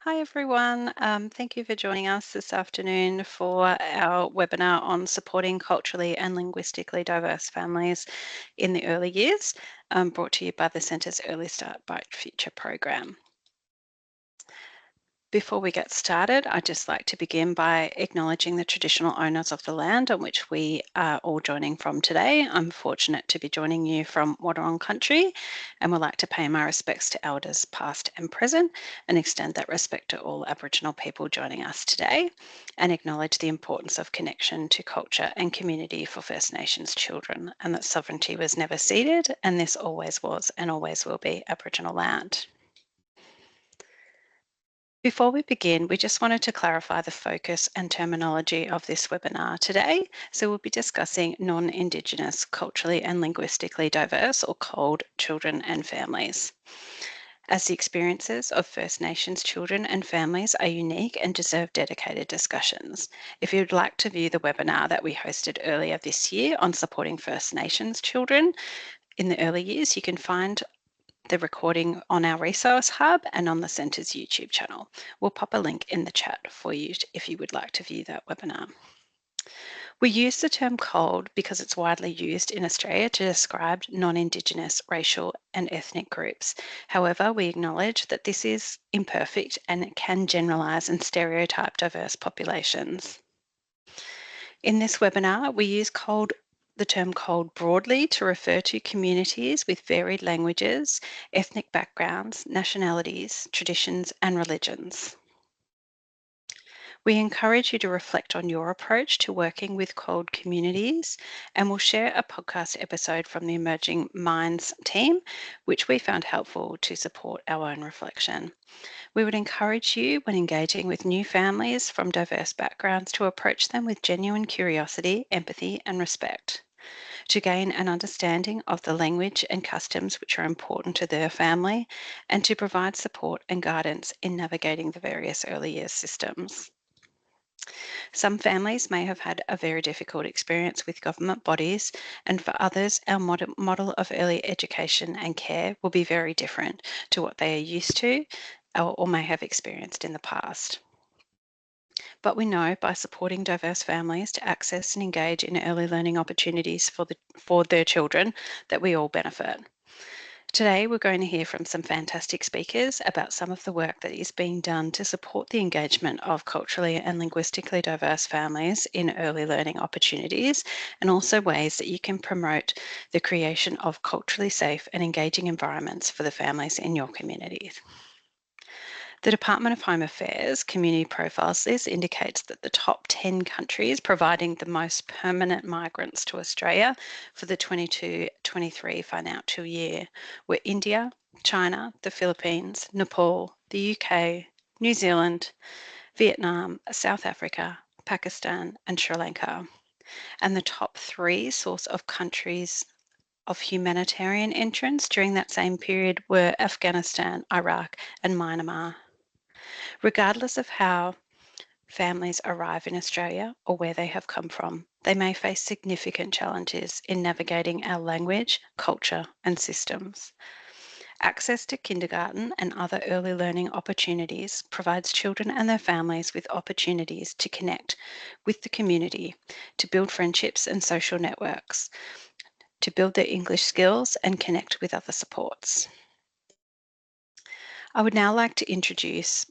Hi everyone. Thank you for joining us this afternoon for our webinar on supporting culturally and linguistically diverse families in the early years, brought to you by the Centre's Early Start Bright Future program. Before we get started, I'd just like to begin by acknowledging the traditional owners of the land on which we are all joining from today. I'm fortunate to be joining you from Wadawurrung country and would like to pay my respects to elders past and present and extend that respect to all Aboriginal people joining us today and acknowledge the importance of connection to culture and community for First Nations children and that sovereignty was never ceded and this always was and always will be Aboriginal land. Before we begin, we just wanted to clarify the focus and terminology of this webinar today. So we'll be discussing non-Indigenous, culturally and linguistically diverse or COLD children and families. As the experiences of First Nations children and families are unique and deserve dedicated discussions. If you'd like to view the webinar that we hosted earlier this year on supporting First Nations children in the early years, you can find the recording on our resource hub and on the Centre's YouTube channel. We'll pop a link in the chat for you if you would like to view that webinar. We use the term COLD because it's widely used in Australia to describe non-Indigenous racial and ethnic groups. However, we acknowledge that this is imperfect and it can generalise and stereotype diverse populations. In this webinar, we use the term COLD broadly to refer to communities with varied languages, ethnic backgrounds, nationalities, traditions, and religions. We encourage you to reflect on your approach to working with COLD communities, and we'll share a podcast episode from the Emerging Minds team, which we found helpful to support our own reflection. We would encourage you, when engaging with new families from diverse backgrounds, to approach them with genuine curiosity, empathy, and respect, to gain an understanding of the language and customs which are important to their family, and to provide support and guidance in navigating the various early years systems. Some families may have had a very difficult experience with government bodies, and for others, our model of early education and care will be very different to what they are used to or may have experienced in the past. But we know by supporting diverse families to access and engage in early learning opportunities for their children that we all benefit. Today, we're going to hear from some fantastic speakers about some of the work that is being done to support the engagement of culturally and linguistically diverse families in early learning opportunities, and also ways that you can promote the creation of culturally safe and engaging environments for the families in your communities. The Department of Home Affairs Community Profiles list indicates that the top 10 countries providing the most permanent migrants to Australia for the 22-23 financial year were India, China, the Philippines, Nepal, the UK, New Zealand, Vietnam, South Africa, Pakistan, and Sri Lanka. And the top 3 source of countries of humanitarian entrance during that same period were Afghanistan, Iraq, and Myanmar. Regardless of how families arrive in Australia or where they have come from, they may face significant challenges in navigating our language, culture, and systems. Access to kindergarten and other early learning opportunities provides children and their families with opportunities to connect with the community, to build friendships and social networks, to build their English skills and connect with other supports. I would now like to introduce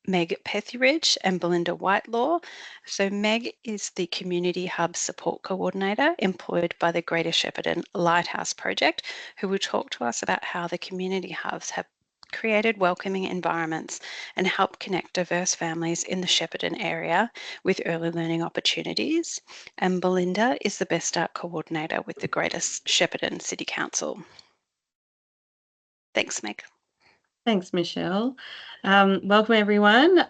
Meg Pethybridge and Belinda Whitelaw. So Meg is the Community Hub Support Coordinator employed by the Greater Shepparton Lighthouse project, who will talk to us about how the community hubs have created welcoming environments and help connect diverse families in the Shepparton area with early learning opportunities. And Belinda is the Best Start Coordinator with the Greater Shepparton City Council. Thanks, Meg. Thanks, Michelle. Welcome, everyone.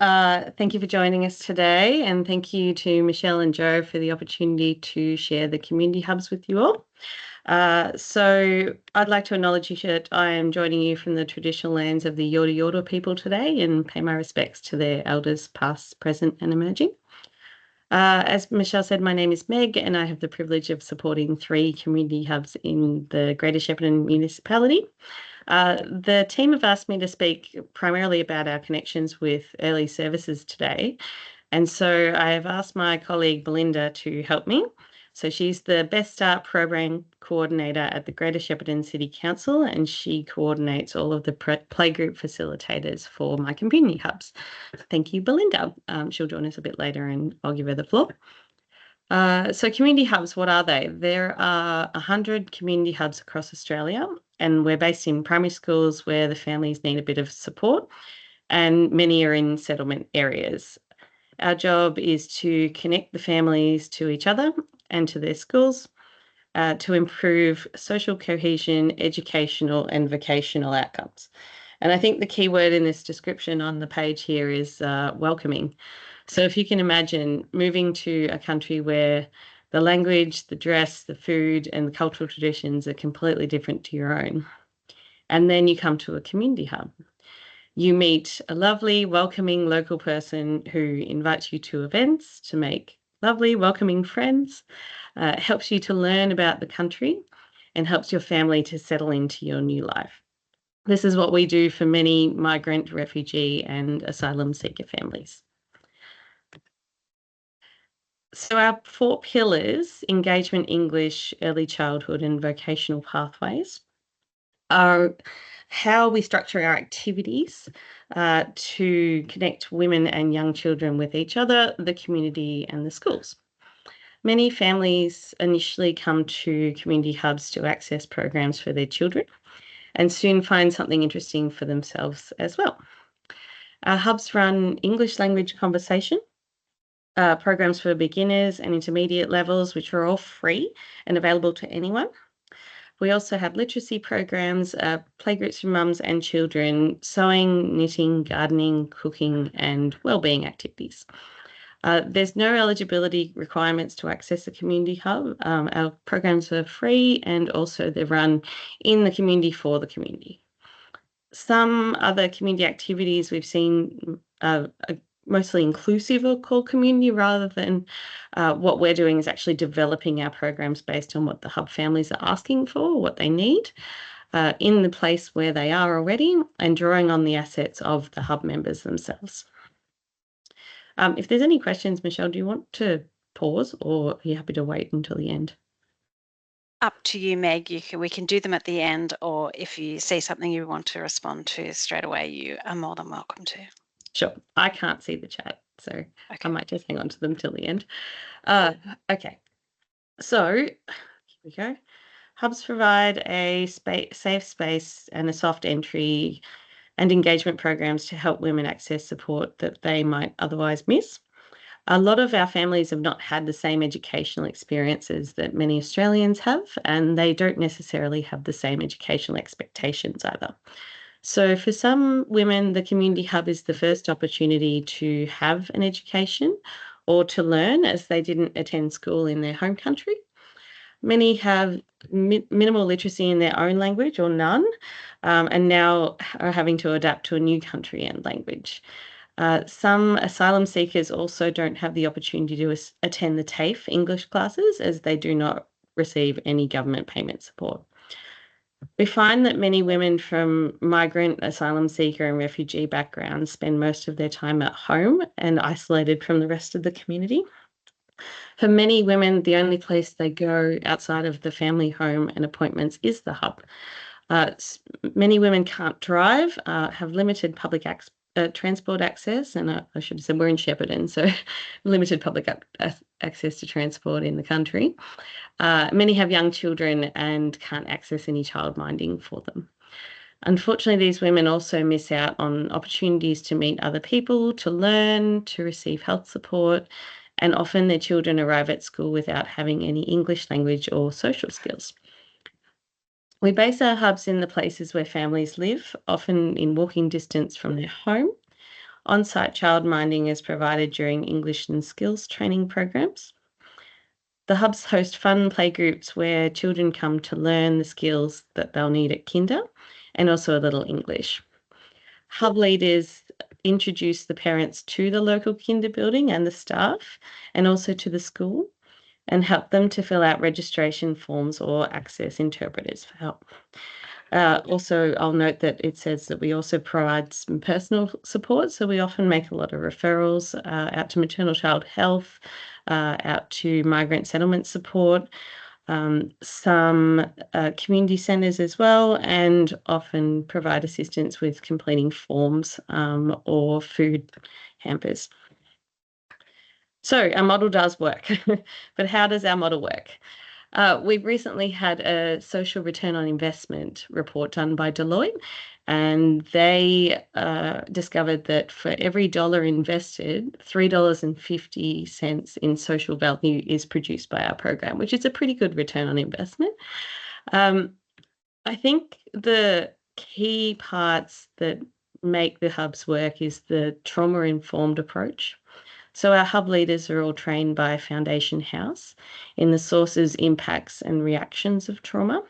Thank you for joining us today, and thank you to Michelle and Joe for the opportunity to share the community hubs with you all. So I'd like to acknowledge you that I am joining you from the traditional lands of the Yorta Yorta people today and pay my respects to their elders past, present and emerging. As Michelle said, my name is Meg and I have the privilege of supporting 3 community hubs in the Greater Shepparton Municipality. The team have asked me to speak primarily about our connections with early services today. And so I have asked my colleague Belinda to help me. So she's the Best Start Program Coordinator at the Greater Shepparton City Council, and she coordinates all of the playgroup facilitators for my community hubs. Thank you, Belinda. She'll join us a bit later and I'll give her the floor. So community hubs, what are they? There are 100 community hubs across Australia, and we're based in primary schools where the families need a bit of support, and many are in settlement areas. Our job is to connect the families to each other and to their schools to improve social cohesion, educational and vocational outcomes. And I think the key word in this description on the page here is welcoming. So if you can imagine moving to a country where the language, the dress, the food, and the cultural traditions are completely different to your own, and then you come to a community hub. You meet a lovely, welcoming local person who invites you to events to make lovely, welcoming friends, helps you to learn about the country, and helps your family to settle into your new life. This is what we do for many migrant, refugee, and asylum seeker families. So our 4 pillars, engagement, English, early childhood, and vocational pathways, are how we structure our activities to connect women and young children with each other, the community, and the schools. Many families initially come to community hubs to access programs for their children and soon find something interesting for themselves as well. Our hubs run English language conversation, programs for beginners and intermediate levels, which are all free and available to anyone. We also have literacy programs, playgroups for mums and children, sewing, knitting, gardening, cooking, and wellbeing activities. There's no eligibility requirements to access a community hub. Our programs are free and also they're run in the community for the community. Some other community activities we've seen are mostly inclusive of core community rather than what we're doing is actually developing our programs based on what the hub families are asking for, what they need in the place where they are already, and drawing on the assets of the hub members themselves. If there's any questions, Michelle, do you want to pause or are you happy to wait until the end? Up to you, Meg. We can do them at the end, or if you see something you want to respond to straight away, you are more than welcome to. Sure. I can't see the chat, so Okay. I might just hang on to them till the end. Okay. So here we go. Hubs provide a safe space and a soft entry and engagement programs to help women access support that they might otherwise miss. A lot of our families have not had the same educational experiences that many Australians have, and they don't necessarily have the same educational expectations either. So for some women, the community hub is the first opportunity to have an education or to learn as they didn't attend school in their home country. Many have minimal literacy in their own language or none, and now are having to adapt to a new country and language. Some asylum seekers also don't have the opportunity to attend the TAFE English classes as they do not receive any government payment support. We find that many women from migrant, asylum seeker, and refugee backgrounds spend most of their time at home and isolated from the rest of the community. For many women, the only place they go outside of the family home and appointments is the hub. Many women can't drive, have limited public transport access, and I should have said we're in Shepparton, so limited public access to transport in the country. Many have young children and can't access any childminding for them. Unfortunately, these women also miss out on opportunities to meet other people, to learn, to receive health support, and often their children arrive at school without having any English language or social skills. We base our hubs in the places where families live, often in walking distance from their home. On-site childminding is provided during English and skills training programs. The hubs host fun playgroups where children come to learn the skills that they'll need at kinder and also a little English. Hub leaders introduce the parents to the local kinder building and the staff and also to the school and help them to fill out registration forms or access interpreters for help. Also, I'll note that it says that we also provide some personal support. So we often make a lot of referrals out to maternal child health, out to migrant settlement support, some community centres as well, and often provide assistance with completing forms or food hampers. So our model does work, but how does our model work? We've recently had a social return on investment report done by Deloitte, and they discovered that for every dollar invested, $3.50 in social value is produced by our program, which is a pretty good return on investment. I think the key parts that make the hubs work is the trauma-informed approach. So our hub leaders are all trained by Foundation House in the sources, impacts, and reactions of trauma.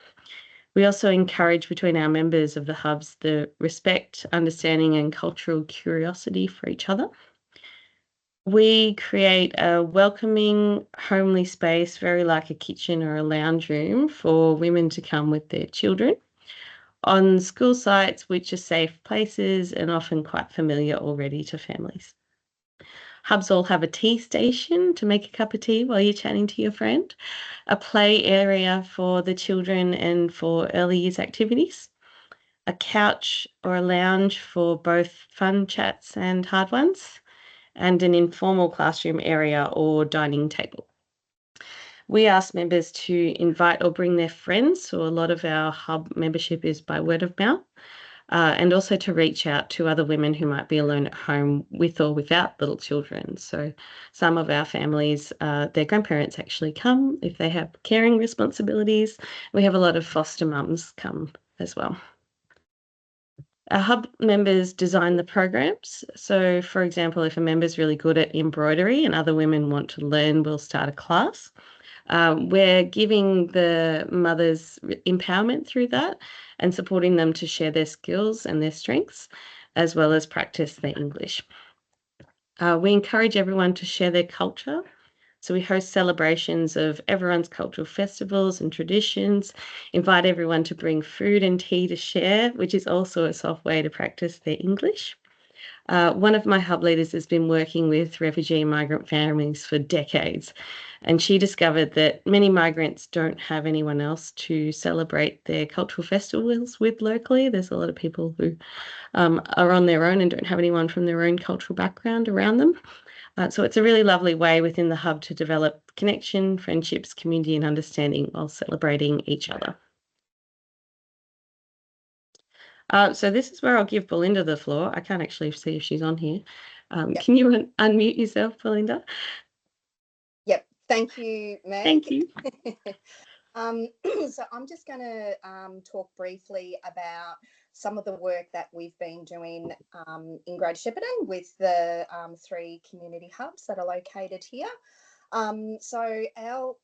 We also encourage between our members of the hubs the respect, understanding, and cultural curiosity for each other. We create a welcoming, homely space, very like a kitchen or a lounge room for women to come with their children on school sites, which are safe places and often quite familiar already to families. Hubs all have a tea station to make a cup of tea while you're chatting to your friend, a play area for the children and for early years activities, a couch or a lounge for both fun chats and hard ones, and an informal classroom area or dining table. We ask members to invite or bring their friends, so a lot of our hub membership is by word of mouth. And also to reach out to other women who might be alone at home with or without little children. So some of our families, their grandparents actually come if they have caring responsibilities. We have a lot of foster mums come as well. Our hub members design the programs. So for example, if a member's really good at embroidery and other women want to learn, we'll start a class. We're giving the mothers empowerment through that and supporting them to share their skills and their strengths, as well as practice their English. We encourage everyone to share their culture. So we host celebrations of everyone's cultural festivals and traditions, invite everyone to bring food and tea to share, which is also a soft way to practice their English. One of my hub leaders has been working with refugee and migrant families for decades, and she discovered that many migrants don't have anyone else to celebrate their cultural festivals with locally. There's a lot of people who are on their own and don't have anyone from their own cultural background around them. So it's a really lovely way within the hub to develop connection, friendships, community, and understanding while celebrating each other. So this is where I'll give Belinda the floor. I can't actually see if she's on here. Yep. Can you unmute yourself, Belinda? Yep. Thank you, Meg. Thank you. So I'm just going to talk briefly about some of the work that we've been doing in Greater Shepparton with the 3 community hubs that are located here. So our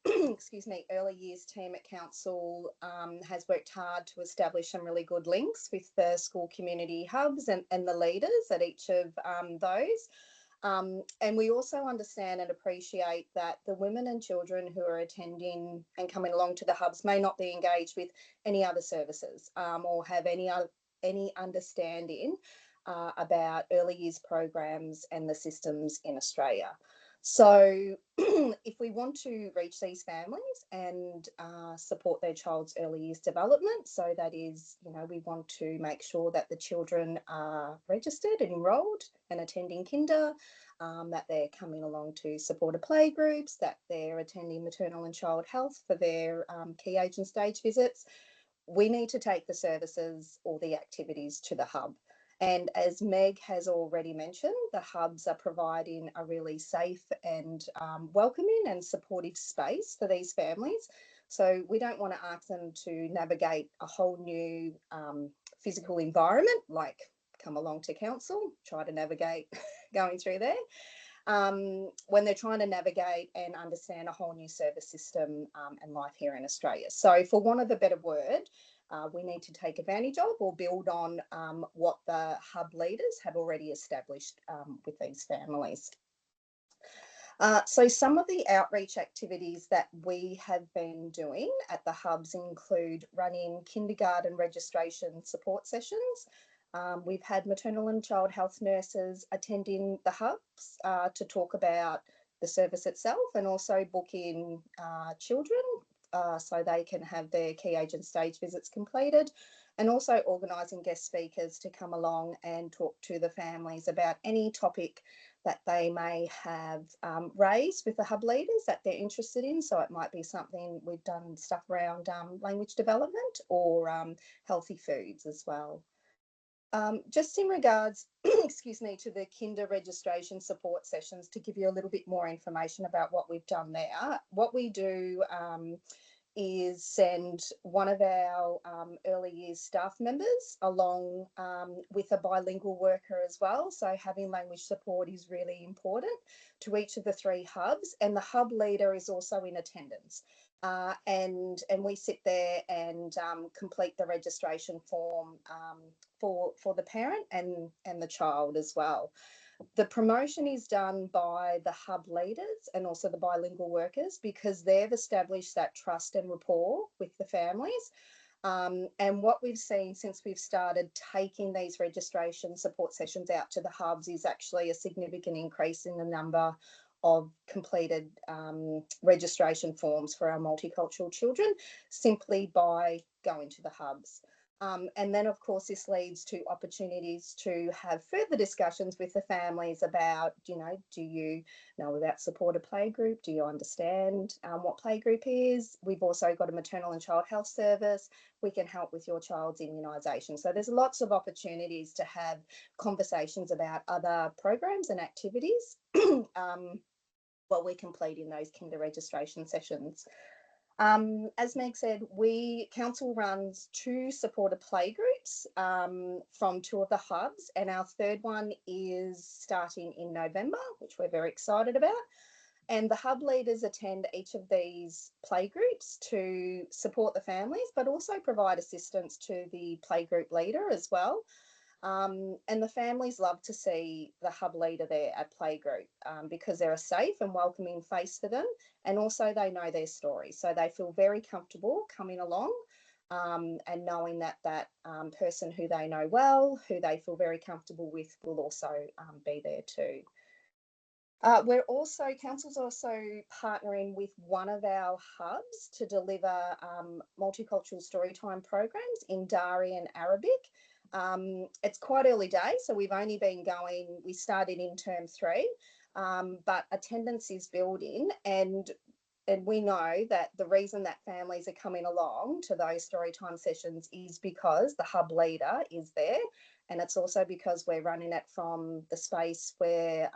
early years team at council has worked hard to establish some really good links with the school community hubs and the leaders at each of those. And we also understand and appreciate that the women and children who are attending and coming along to the hubs may not be engaged with any other services or have any understanding about early years programs and the systems in Australia. So if we want to reach these families and support their child's early years development, so that is, we want to make sure that the children are registered and enrolled and attending kinder, that they're coming along to supporter play groups, that they're attending maternal and child health for their key age and stage visits. We need to take the services or the activities to the hub. And as Meg has already mentioned, the hubs are providing a really safe and welcoming and supportive space for these families. So we don't want to ask them to navigate a whole new physical environment, like come along to council, try to navigate going through there. When they're trying to navigate and understand a whole new service system and life here in Australia. So for want of a better word, we need to take advantage of or build on what the hub leaders have already established with these families. So some of the outreach activities that we have been doing at the hubs include running kindergarten registration support sessions. We've had maternal and child health nurses attending the hubs to talk about the service itself, and also book in children so they can have their key age and stage visits completed, and also organising guest speakers to come along and talk to the families about any topic that they may have raised with the hub leaders that they're interested in. So it might be something, we've done stuff around language development or healthy foods as well. Just in regards, excuse me, to the kinder registration support sessions, to give you a little bit more information about what we've done there. What we do is send one of our early years staff members along with a bilingual worker as well. So having language support is really important to each of the 3 hubs, and the hub leader is also in attendance. And we sit there and complete the registration form for the parent and the child as well. The promotion is done by the hub leaders and also the bilingual workers, because they've established that trust and rapport with the families. And what we've seen since we've started taking these registration support sessions out to the hubs is actually a significant increase in the number of completed registration forms for our multicultural children, simply by going to the hubs. And then, of course, this leads to opportunities to have further discussions with the families about, do you know about supported playgroup? Do you understand what playgroup is? We've also got a maternal and child health service. We can help with your child's immunisation. So there's lots of opportunities to have conversations about other programs and activities while we're completing those kinder registration sessions. As Meg said, council runs 2 supported playgroups from 2 of the hubs, and our 3rd one is starting in November, which we're very excited about. And the hub leaders attend each of these playgroups to support the families, but also provide assistance to the playgroup leader as well. And the families love to see the hub leader there at playgroup because they're a safe and welcoming face for them, and also they know their story, so they feel very comfortable coming along and knowing that that person who they know well, who they feel very comfortable with, will also be there too. Council's also partnering with one of our hubs to deliver multicultural storytime programs in Dari and Arabic. It's quite early days, so we've only been going, we started in term 3, but attendance is building, and we know that the reason that families are coming along to those storytime sessions is because the hub leader is there, and it's also because we're running it from the space where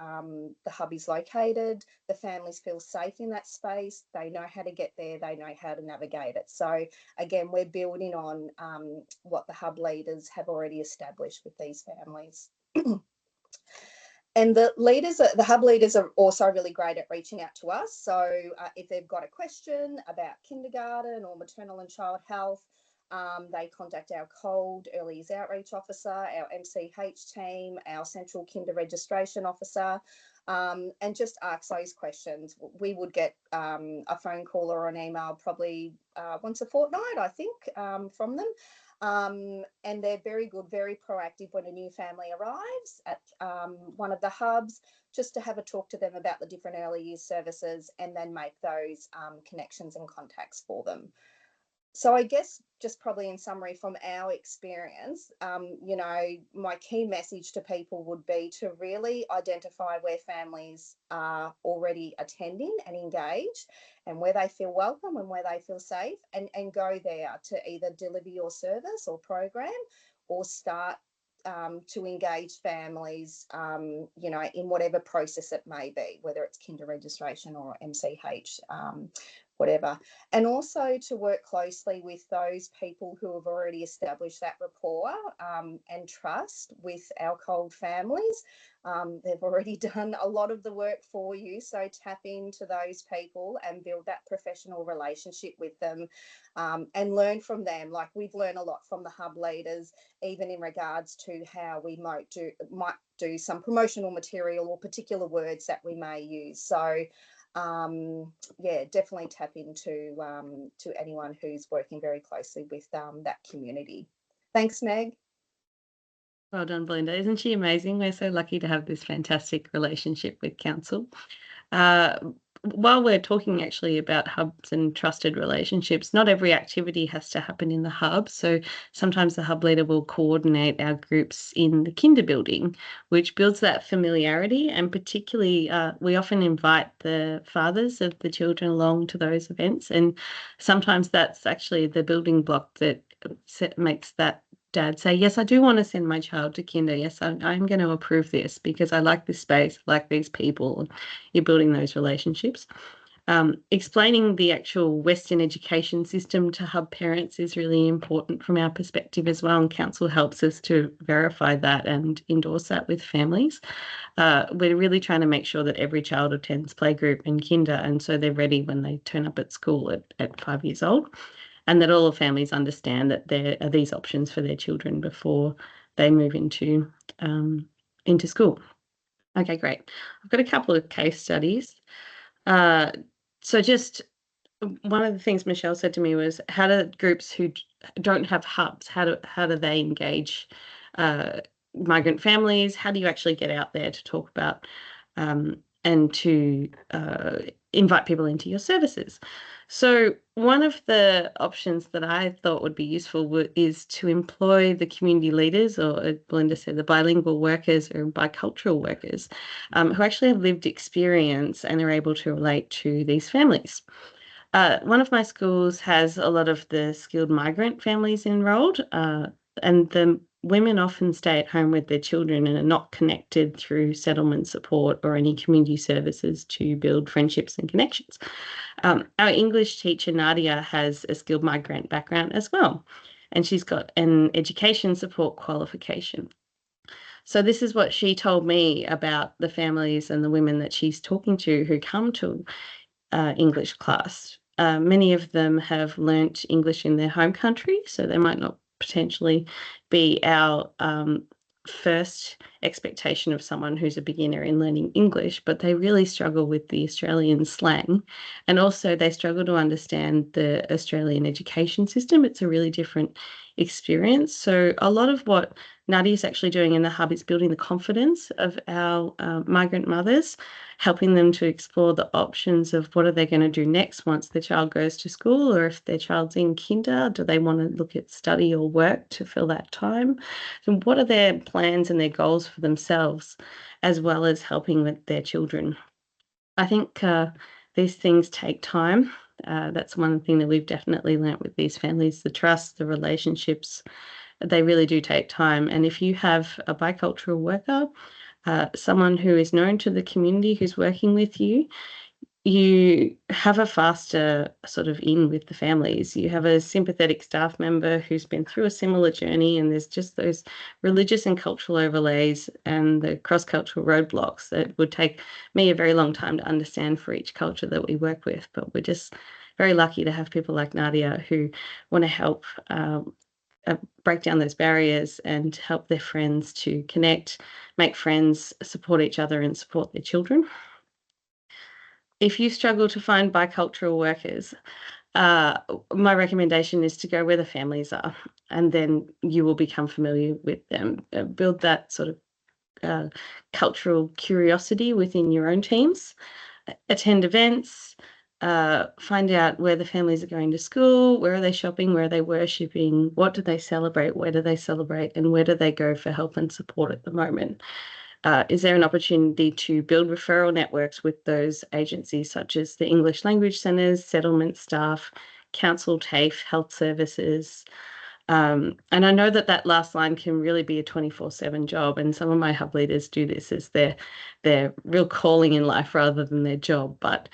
the hub is located. The families feel safe in that space. They know how to get there. They know how to navigate it. So again, we're building on what the hub leaders have already established with these families. And the hub leaders are also really great at reaching out to us. So if they've got a question about kindergarten or maternal and child health, they contact our COLD, Early Years Outreach Officer, our MCH team, our Central Kinder Registration Officer, and just ask those questions. We would get a phone call or an email probably once a fortnight, I think, from them. And they're very good, very proactive when a new family arrives at one of the hubs, just to have a talk to them about the different early years services and then make those connections and contacts for them. So I guess just probably in summary from our experience, my key message to people would be to really identify where families are already attending and engaged, and where they feel welcome and where they feel safe, and go there to either deliver your service or program, or start to engage families, in whatever process it may be, whether it's kinder registration or MCH whatever. And also to work closely with those people who have already established that rapport and trust with our COLD families. They've already done a lot of the work for you, so tap into those people and build that professional relationship with them, and learn from them. Like, we've learned a lot from the hub leaders, even in regards to how we might do some promotional material or particular words that we may use. So yeah, definitely tap into to anyone who's working very closely with that community. Thanks, Meg. Well done, Belinda. Isn't she amazing? We're so lucky to have this fantastic relationship with council. While we're talking actually about hubs and trusted relationships, not every activity has to happen in the hub. So sometimes the hub leader will coordinate our groups in the kinder building, which builds that familiarity. And particularly, we often invite the fathers of the children along to those events. And sometimes that's actually the building block that makes that dad say, yes, I do want to send my child to kinder. Yes, I'm going to approve this because I like this space, I like these people. You're building those relationships. Explaining the actual Western education system to hub parents is really important from our perspective as well, and council helps us to verify that and endorse that with families. We're really trying to make sure that every child attends playgroup and kinder, and so they're ready when they turn up at school at 5 years old, and that all the families understand that there are these options for their children before they move into school. Okay, great. I've got a couple of case studies. So just one of the things Michelle said to me was, how do groups who don't have hubs, how do they engage migrant families? How do you actually get out there to talk about and to invite people into your services? So one of the options that I thought would be useful is to employ the community leaders, or as Belinda said, the bilingual workers or bicultural workers, who actually have lived experience and are able to relate to these families. One of my schools has a lot of the skilled migrant families enrolled, and the women often stay at home with their children and are not connected through settlement support or any community services to build friendships and connections. Our English teacher, Nadia, has a skilled migrant background as well, and she's got an education support qualification. So this is what she told me about the families and the women that she's talking to who come to English class. Many of them have learnt English in their home country, so they might not potentially be our first expectation of someone who's a beginner in learning English, but they really struggle with the Australian slang, and also they struggle to understand the Australian education system. It's a really different experience. So a lot of what Nadia's actually doing in the hub is building the confidence of our migrant mothers, helping them to explore the options of what are they going to do next once their child goes to school, or if their child's in kinder, do they want to look at study or work to fill that time? So what are their plans and their goals for themselves, as well as helping with their children? I think these things take time. That's one thing that we've definitely learnt with these families, the trust, the relationships. They really do take time. And if you have a bicultural worker, someone who is known to the community who's working with you, you have a faster sort of in with the families. You have a sympathetic staff member who's been through a similar journey, and there's just those religious and cultural overlays and the cross-cultural roadblocks that would take me a very long time to understand for each culture that we work with. But we're just very lucky to have people like Nadia who want to help break down those barriers and help their friends to connect, make friends, support each other and support their children. If you struggle to find bicultural workers, my recommendation is to go where the families are, and then you will become familiar with them. Build that sort of cultural curiosity within your own teams. Attend events, find out where the families are going to school, where are they shopping, where are they worshipping, what do they celebrate, where do they celebrate, and where do they go for help and support at the moment. Is there an opportunity to build referral networks with those agencies such as the English language centres, settlement staff, council, TAFE, health services? And I know that last line can really be a 24/7 job, and some of my hub leaders do this as their real calling in life rather than their job. But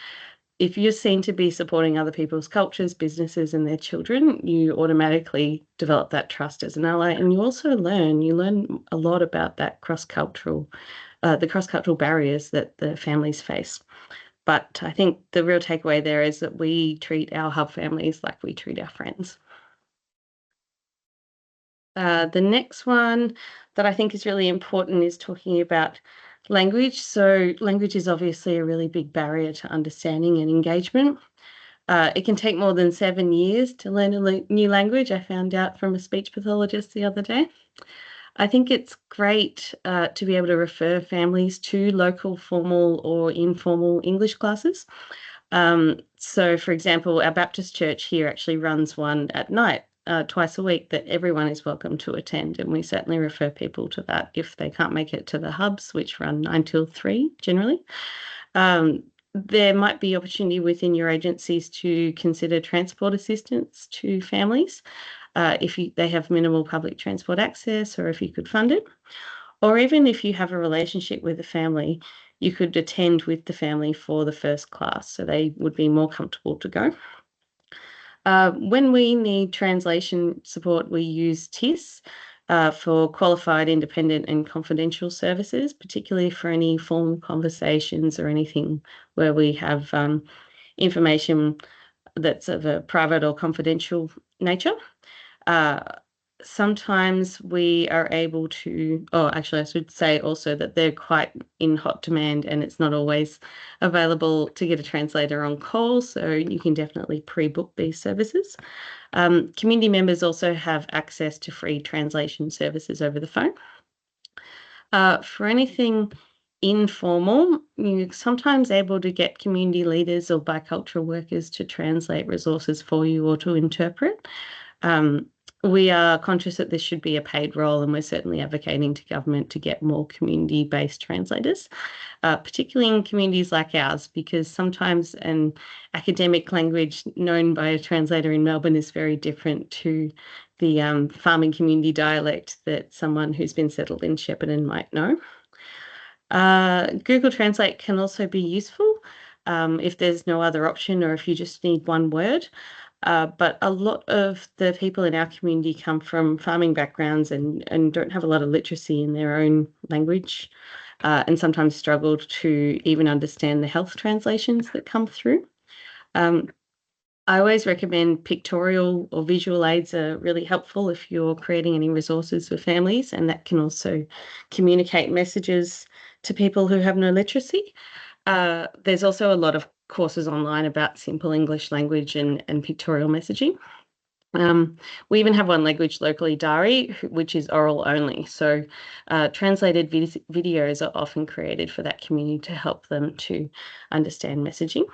if you're seen to be supporting other people's cultures, businesses, and their children, you automatically develop that trust as an ally. And you also learn a lot about that the cross-cultural barriers that the families face. But I think the real takeaway there is that we treat our hub families like we treat our friends. The next one that I think is really important is talking about language. So language is obviously a really big barrier to understanding and engagement. It can take more than 7 years to learn a new language, I found out from a speech pathologist the other day. I think it's great to be able to refer families to local formal or informal English classes. So, for example, our Baptist church here actually runs one at night, twice a week, that everyone is welcome to attend. And we certainly refer people to that if they can't make it to the hubs, which run 9 till 3 generally. There might be opportunity within your agencies to consider transport assistance to families if they have minimal public transport access, or if you could fund it. Or even if you have a relationship with the family, you could attend with the family for the first class, so they would be more comfortable to go. When we need translation support, we use TIS for qualified, independent and confidential services, particularly for any formal conversations or anything where we have information that's of a private or confidential nature. Sometimes we are able to, actually I should say also that they're quite in hot demand, and it's not always available to get a translator on call, so you can definitely pre-book these services. Community members also have access to free translation services over the phone. For anything informal, you're sometimes able to get community leaders or bicultural workers to translate resources for you or to interpret. We are conscious that this should be a paid role, and we're certainly advocating to government to get more community-based translators, particularly in communities like ours, because sometimes an academic language known by a translator in Melbourne is very different to the farming community dialect that someone who's been settled in Shepparton might know. Google Translate can also be useful if there's no other option, or if you just need one word. But a lot of the people in our community come from farming backgrounds and don't have a lot of literacy in their own language, and sometimes struggle to even understand the health translations that come through. I always recommend pictorial or visual aids are really helpful if you're creating any resources for families, and that can also communicate messages to people who have no literacy. There's also a lot of courses online about simple English language and pictorial messaging. We even have one language locally, Dari, which is oral only. So translated videos are often created for that community to help them to understand messaging.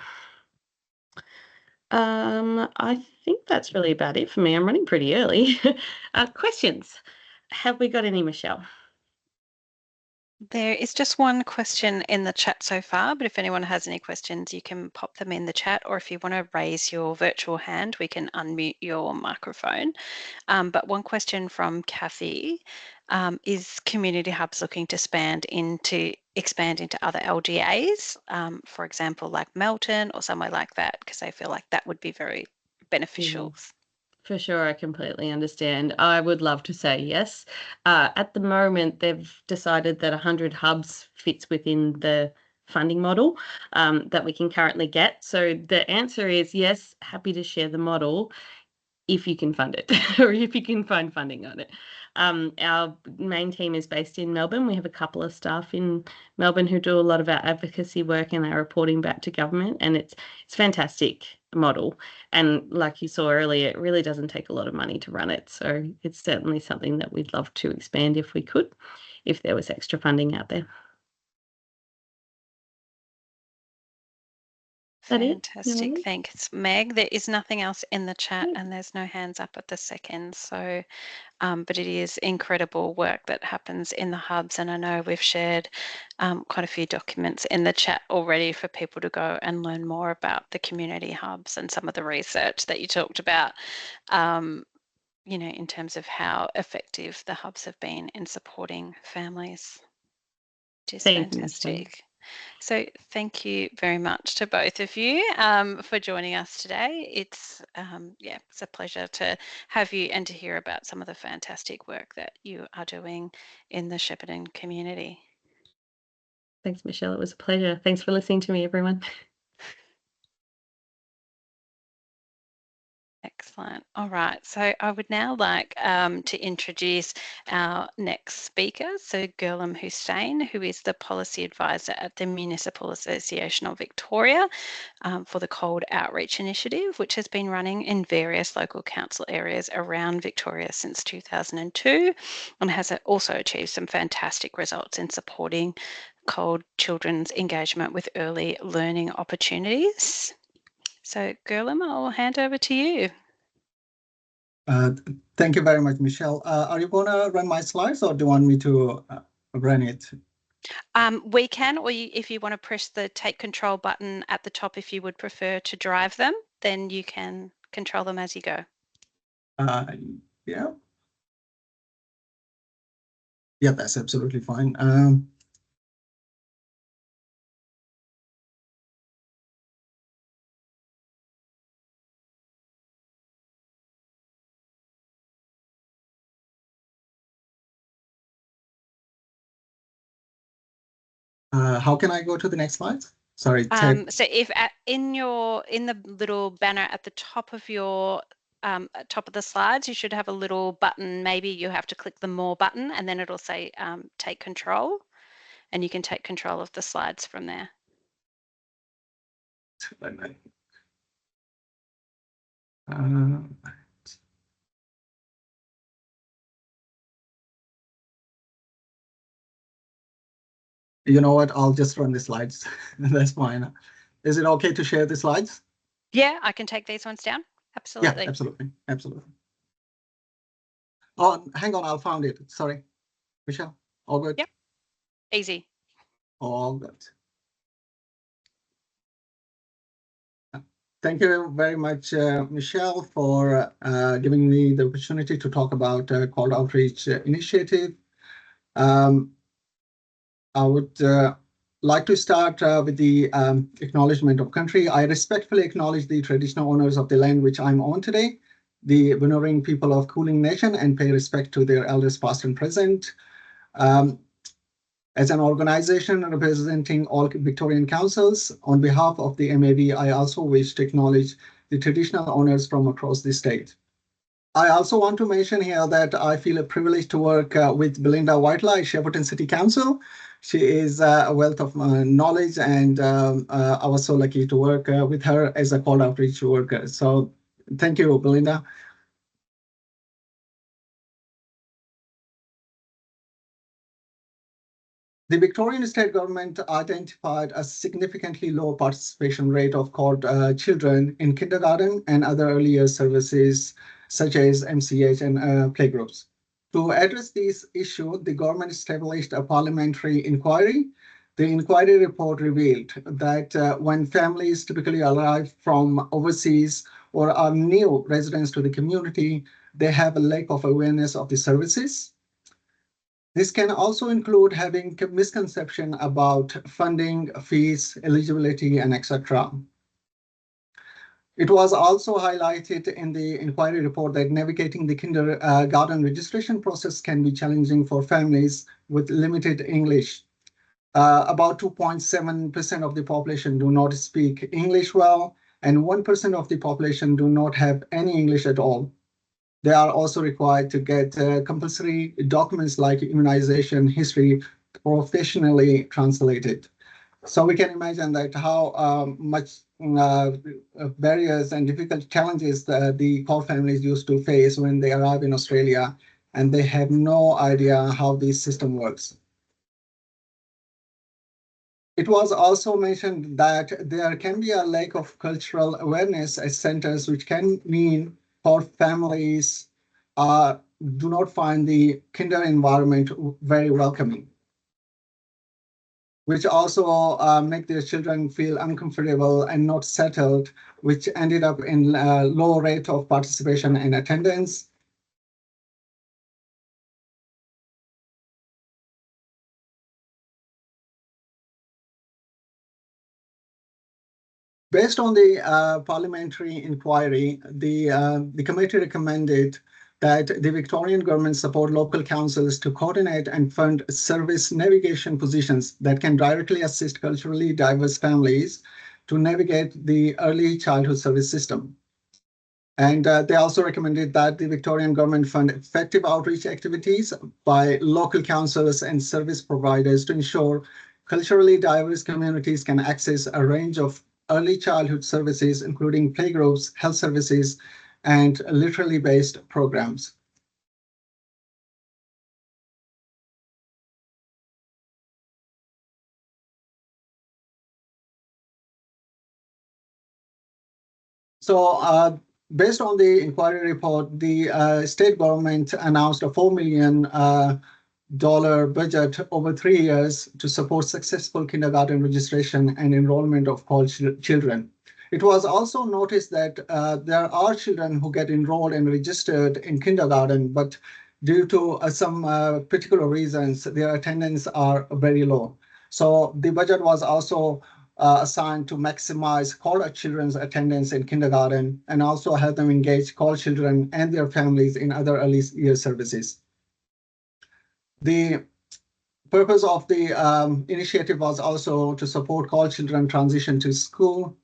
I think that's really about it for me. I'm running pretty early. Questions? Have we got any, Michelle? There is just one question in the chat so far, but if anyone has any questions, you can pop them in the chat, or if you want to raise your virtual hand, we can unmute your microphone. But one question from Kathy, is Community Hubs looking to expand into other LGAs, for example, like Melton or somewhere like that? Because I feel like that would be very beneficial. For sure, I completely understand. I would love to say yes. At the moment, they've decided that 100 hubs fits within the funding model that we can currently get. So the answer is yes, happy to share the model if you can fund it or if you can find funding on it. Our main team is based in Melbourne. We have a couple of staff in Melbourne who do a lot of our advocacy work and are reporting back to government, and it's fantastic model. And like you saw earlier, it really doesn't take a lot of money to run it. So it's certainly something that we'd love to expand if we could, if there was extra funding out there. Fantastic. Thanks, Meg. There is nothing else in the chat, and there's no hands up at the second. So, but it is incredible work that happens in the hubs, and I know we've shared quite a few documents in the chat already for people to go and learn more about the community hubs and some of the research that you talked about, you know, in terms of how effective the hubs have been in supporting families, which is fantastic. So thank you very much to both of you for joining us today. It's it's a pleasure to have you and to hear about some of the fantastic work that you are doing in the Shepparton community. Thanks, Michelle. It was a pleasure. Thanks for listening to me, everyone. Excellent. All right. So I would now like to introduce our next speaker. So Ghulam Hussain, who is the Policy Advisor at the Municipal Association of Victoria for the Cold Outreach Initiative, which has been running in various local council areas around Victoria since 2002 and has also achieved some fantastic results in supporting cold children's engagement with early learning opportunities. So Ghulam, I'll hand over to you. Thank you very much, Michelle. Are you going to run my slides or do you want me to run it? We can, or if you want to press the take control button at the top, if you would prefer to drive them, then you can control them as you go. Yeah. Yeah, that's absolutely fine. How can I go to the next slide? Sorry. So if in the little banner at the top of your top of the slides, you should have a little button. Maybe you have to click the more button, and then it'll say take control, and you can take control of the slides from there. You know what? I'll just run the slides. That's fine. Is it okay to share the slides? Yeah, I can take these ones down. Absolutely. Yeah, absolutely. Absolutely. Oh, hang on. I found it. Sorry. Michelle, all good? Yep. Easy. All good. Thank you very much, Michelle, for giving me the opportunity to talk about Cold Outreach Initiative. I would like to start with the acknowledgement of country. I respectfully acknowledge the traditional owners of the land which I'm on today, the Winnering people of Kulin Nation, and pay respect to their elders past and present. As an organization representing all Victorian councils, on behalf of the MAV, I also wish to acknowledge the traditional owners from across the state. I also want to mention here that I feel a privilege to work with Belinda Whitelaw, Shepparton City Council. She is a wealth of knowledge, and I was so lucky to work with her as a cold outreach worker. So thank you, Belinda. The Victorian state government identified a significantly low participation rate of cold children in kindergarten and other early years services, such as MCH and playgroups. To address this issue, the government established a parliamentary inquiry. The inquiry report revealed that when families typically arrive from overseas or are new residents to the community, they have a lack of awareness of the services. This can also include having misconception about funding, fees, eligibility, and etc. It was also highlighted in the inquiry report that navigating the kindergarten registration process can be challenging for families with limited English. About 2.7% of the population do not speak English well, and 1% of the population do not have any English at all. They are also required to get compulsory documents like immunization history professionally translated. So we can imagine that how much barriers and difficult challenges the core families used to face when they arrive in Australia and they have no idea how this system works. It was also mentioned that there can be a lack of cultural awareness at centers, which can mean for families do not find the kinder environment very welcoming, which also make their children feel uncomfortable and not settled, which ended up in a low rate of participation and attendance. Based on the parliamentary inquiry, the committee recommended that the Victorian government support local councils to coordinate and fund service navigation positions that can directly assist culturally diverse families to navigate the early childhood service system. And they also recommended that the Victorian government fund effective outreach activities by local councils and service providers to ensure culturally diverse communities can access a range of early childhood services, including playgroups, health services, and literally based programs. So based on the inquiry report, the state government announced a $4 million budget over 3 years to support successful kindergarten registration and enrollment of all children. It was also noticed that there are children who get enrolled and registered in kindergarten, but due to some particular reasons, their attendance are very low. So the budget was also assigned to maximize call children's attendance in kindergarten and also help them engage call children and their families in other early year services. The purpose of the initiative was also to support call children transition to school.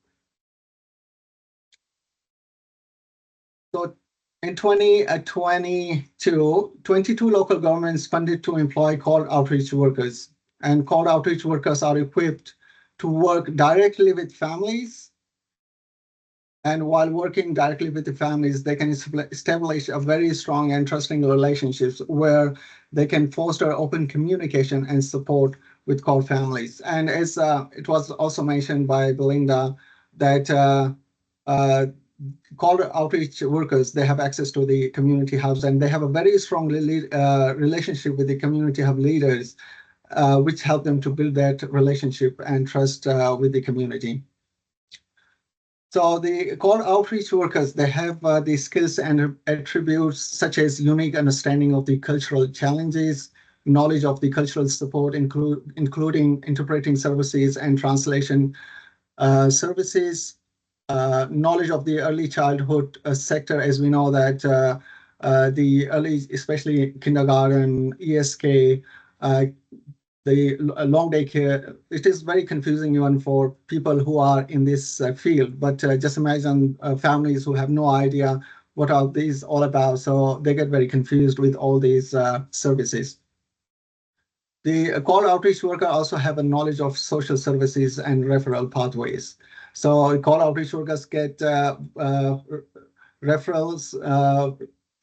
So in 2022, 22 local governments funded to employ call outreach workers, and call outreach workers are equipped to work directly with families. And while working directly with the families, they can establish a very strong and trusting relationships where they can foster open communication and support with call families. And as it was also mentioned by Belinda, that call outreach workers, they have access to the community hubs, and they have a very strong relationship with the community hub leaders, which help them to build that relationship and trust with the community. So the call outreach workers, they have the skills and attributes such as unique understanding of the cultural challenges, knowledge of the cultural support, including interpreting services and translation services, knowledge of the early childhood sector, as we know that the early, especially kindergarten, ESK, the long day care, it is very confusing even for people who are in this field. But just imagine families who have no idea what are these all about. So they get very confused with all these services. The call outreach worker also have a knowledge of social services and referral pathways. So call outreach workers get referrals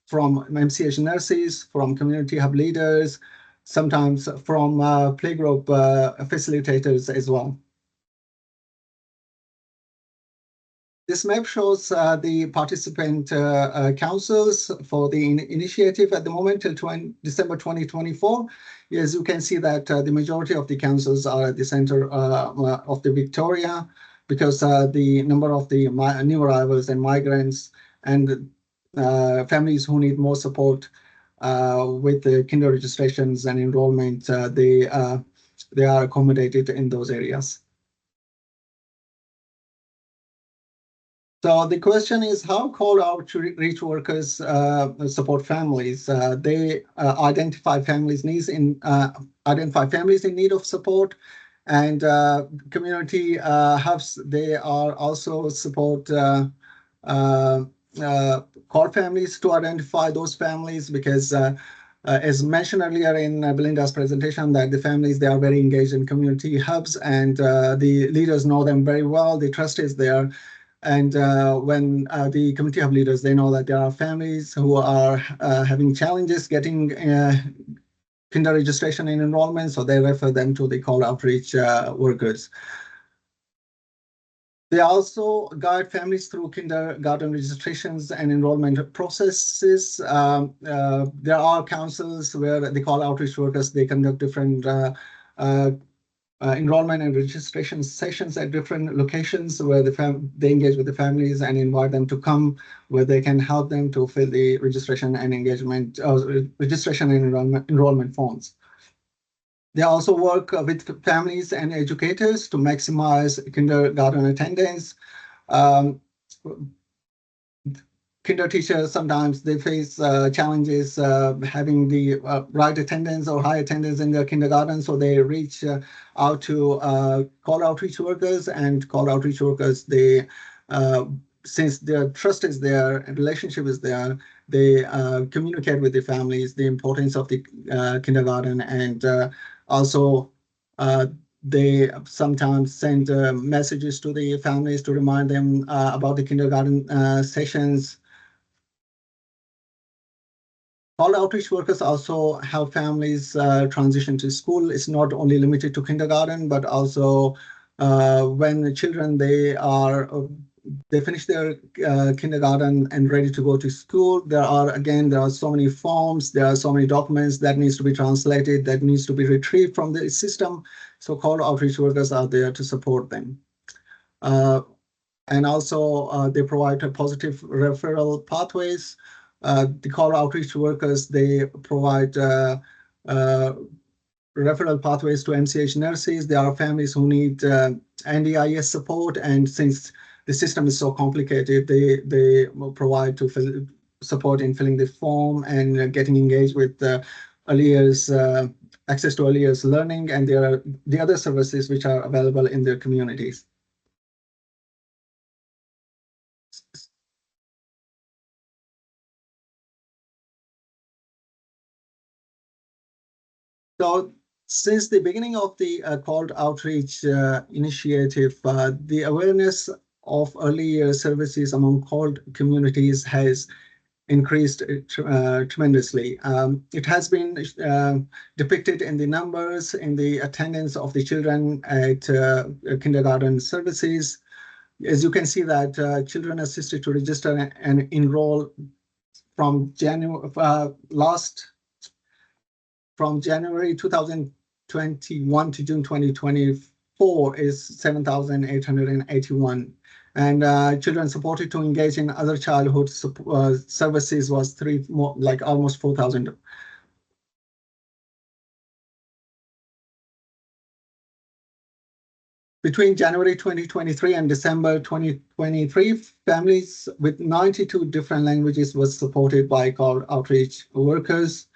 from MCH nurses, from community hub leaders, sometimes from playgroup facilitators as well. This map shows the participant councils for the initiative at the moment till December 2024. As you can see that the majority of the councils are at the center of the Victoria, because the number of the new arrivals and migrants and families who need more support with the kinder registrations and enrollment, they are accommodated in those areas. So the question is, how call outreach workers support families? They identify families' needs identify families in need of support, and community hubs. They are also support call families to identify those families, because as mentioned earlier in Belinda's presentation, that the families, they are very engaged in community hubs, and the leaders know them very well. The trust is there. And when the community hub leaders, they know that there are families who are having challenges getting kinder registration and enrollment, so they refer them to the call outreach workers. They also guide families through kindergarten registrations and enrollment processes. There are councils where the call outreach workers, they conduct different enrollment and registration sessions at different locations where they engage with the families and invite them to come, where they can help them to fill the registration and engagement, registration and enrollment forms. They also work with families and educators to maximize kindergarten attendance. Um, Kinder teachers sometimes they face challenges having the right attendance or high attendance in their kindergarten, so they reach out to call outreach workers, and call outreach workers they since their trust is there and relationship is there, they communicate with the families the importance of the kindergarten, and also uh, they sometimes send messages to the families to remind them about the kindergarten sessions. All outreach workers also help families transition to school. It's not only limited to kindergarten, but also when the children they finish their kindergarten and ready to go to school. There are so many forms, there are so many documents that needs to be translated, that needs to be retrieved from the system. So call outreach workers are there to support them. And also they provide positive referral pathways. The call outreach workers, they provide referral pathways to MCH nurses. There are families who need NDIS support, and since the system is so complicated, they provide support in filling the form and getting engaged with early years, access to early years learning, and there are the other services which are available in their communities. So since the beginning of the called outreach initiative, the awareness of early year services among called communities has increased tremendously. It has been depicted in the numbers, in the attendance of the children at kindergarten services. As you can see that children assisted to register and enroll from January 2021 to June 2024 is 7,881. And children supported to engage in other childhood services was almost 4,000. Between January 2023 and December 2023, families with 92 different languages was supported by called outreach workers.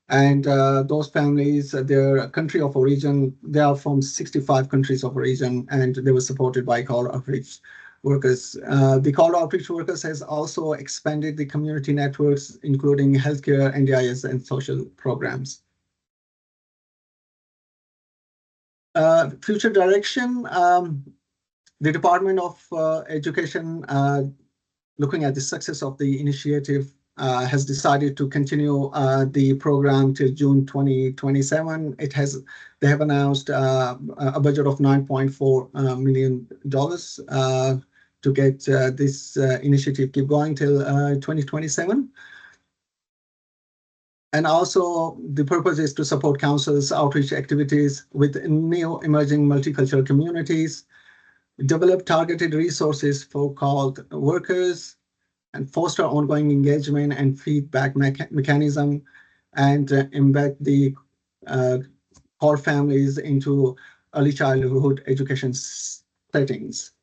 And those families, their country of origin, they are from 65 countries of origin, and they were supported by call outreach workers. The call outreach workers has also expanded the community networks, including healthcare, NDIS, and social programs. Future direction, the Department of Education, looking at the success of the initiative, has decided to continue the program till June 2027. They have announced a budget of $9.4 million to get this initiative keep going till 2027. And also the purpose is to support councils' outreach activities with new emerging multicultural communities, develop targeted resources for called workers, and foster ongoing engagement and feedback mechanism, and embed the core families into early childhood education settings.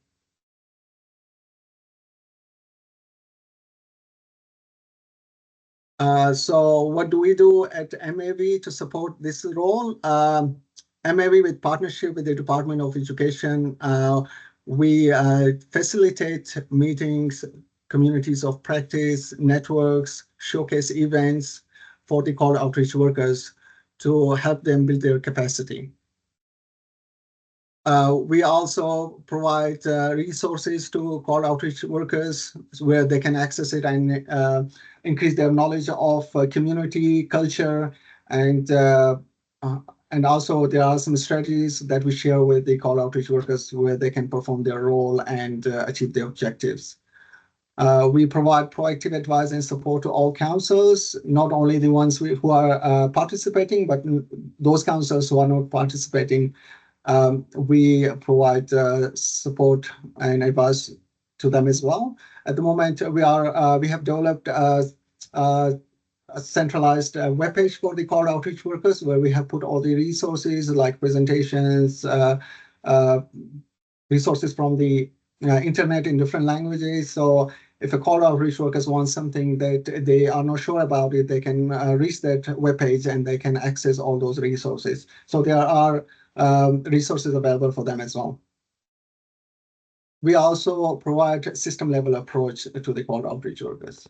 So what do we do at MAV to support this role? MAV, with partnership with the Department of Education, we facilitate meetings, communities of practice, networks, showcase events for the call outreach workers to help them build their capacity. We also provide resources to call outreach workers where they can access it and increase their knowledge of community, culture, and also there are some strategies that we share with the call outreach workers where they can perform their role and achieve their objectives. We provide proactive advice and support to all councils, not only the ones who are participating, but those councils who are not participating. We provide support and advice to them as well. At the moment, we have developed a a centralized webpage for the called outreach workers where we have put all the resources like presentations, resources from the internet in different languages. So if a call outreach workers want something that they are not sure about it, they can reach that webpage and they can access all those resources. So there are resources available for them as well. We also provide system level approach to the call outreach workers.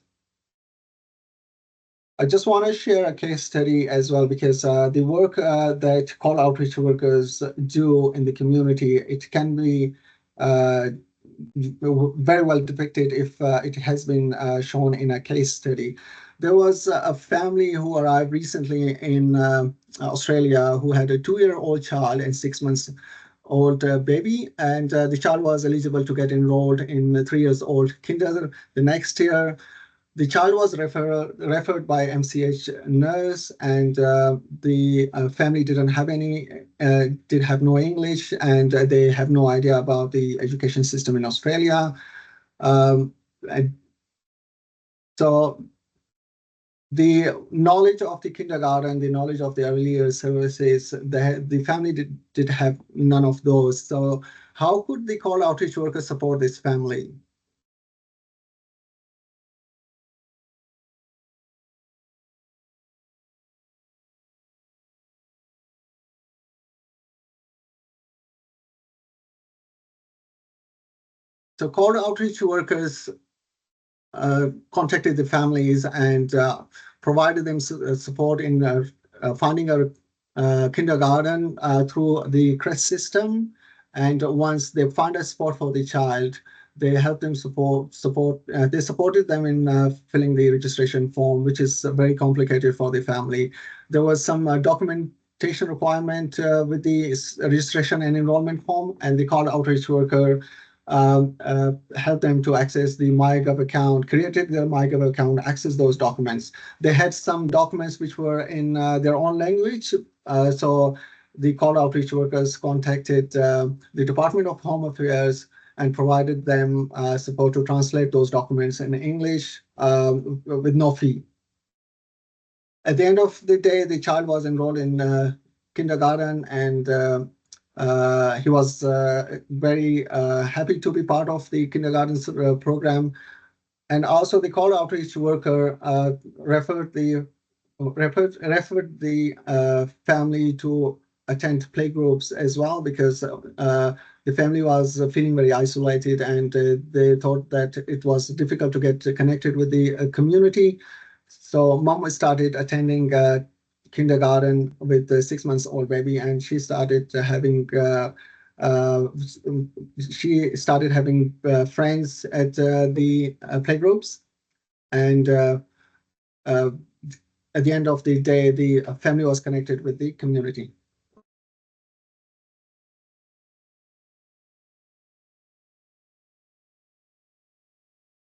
I just want to share a case study as well, because the work that call outreach workers do in the community, it can be very well depicted if it has been shown in a case study. There was a family who arrived recently in Australia who had a 2-year-old child and 6 months old baby, and the child was eligible to get enrolled in the 3 years old kindergarten the next year. The child was referred by MCH nurse, and the family did have no English, and they have no idea about the education system in Australia. And so the knowledge of the kindergarten, the knowledge of the early years services, the family did have none of those. So how could the call outreach workers support this family? So call outreach workers contacted the families and provided them support in finding a kindergarten through the CREST system. And once they find a spot for the child, they helped them they supported them in filling the registration form, which is very complicated for the family. There was some documentation requirement with the registration and enrollment form, and the call outreach worker help them to access the MyGov account, created their MyGov account, access those documents. They had some documents which were in their own language. So the call outreach workers contacted the Department of Home Affairs and provided them support to translate those documents in English with no fee. At the end of the day, the child was enrolled in kindergarten, and he was very happy to be part of the kindergarten program. And also the call outreach worker referred the family to attend playgroups as well, because the family was feeling very isolated, and they thought that it was difficult to get connected with the community. So mom started attending kindergarten with the 6 months old baby, and she started having friends at the playgroups. And at the end of the day, the family was connected with the community.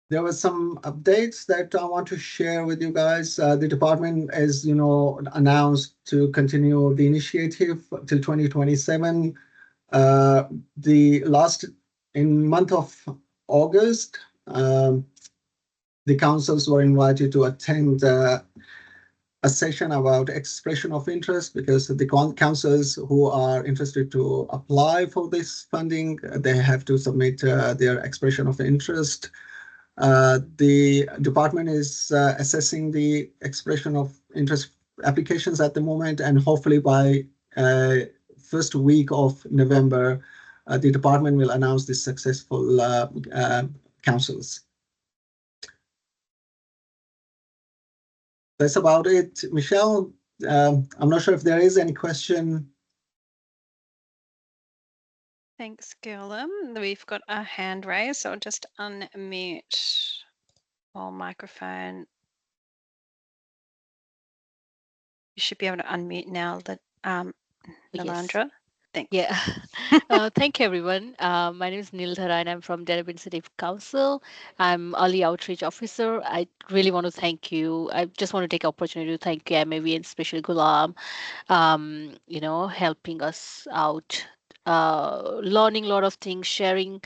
There were some updates that I want to share with you guys. The department, as you know, announced to continue the initiative till 2027. In month of August, the councils were invited to attend a session about expression of interest, because the councils who are interested to apply for this funding, they have to submit their expression of interest. The department is assessing the expression of interest applications at the moment, and hopefully by first week of November, the department will announce the successful councils. That's about it. Michelle, I'm not sure if there is any question. Thanks, Ghulam. We've got a hand raised, so I'll just unmute or microphone. You should be able to unmute now, Nalandra. Yes. Thanks. Yeah. Thank you, everyone. My name is Nilthara, and I'm from Derby City Council. I'm early outreach officer. I really want to thank you. I just want to take opportunity to thank you, MAV, and especially Ghulam, helping us out learning a lot of things, sharing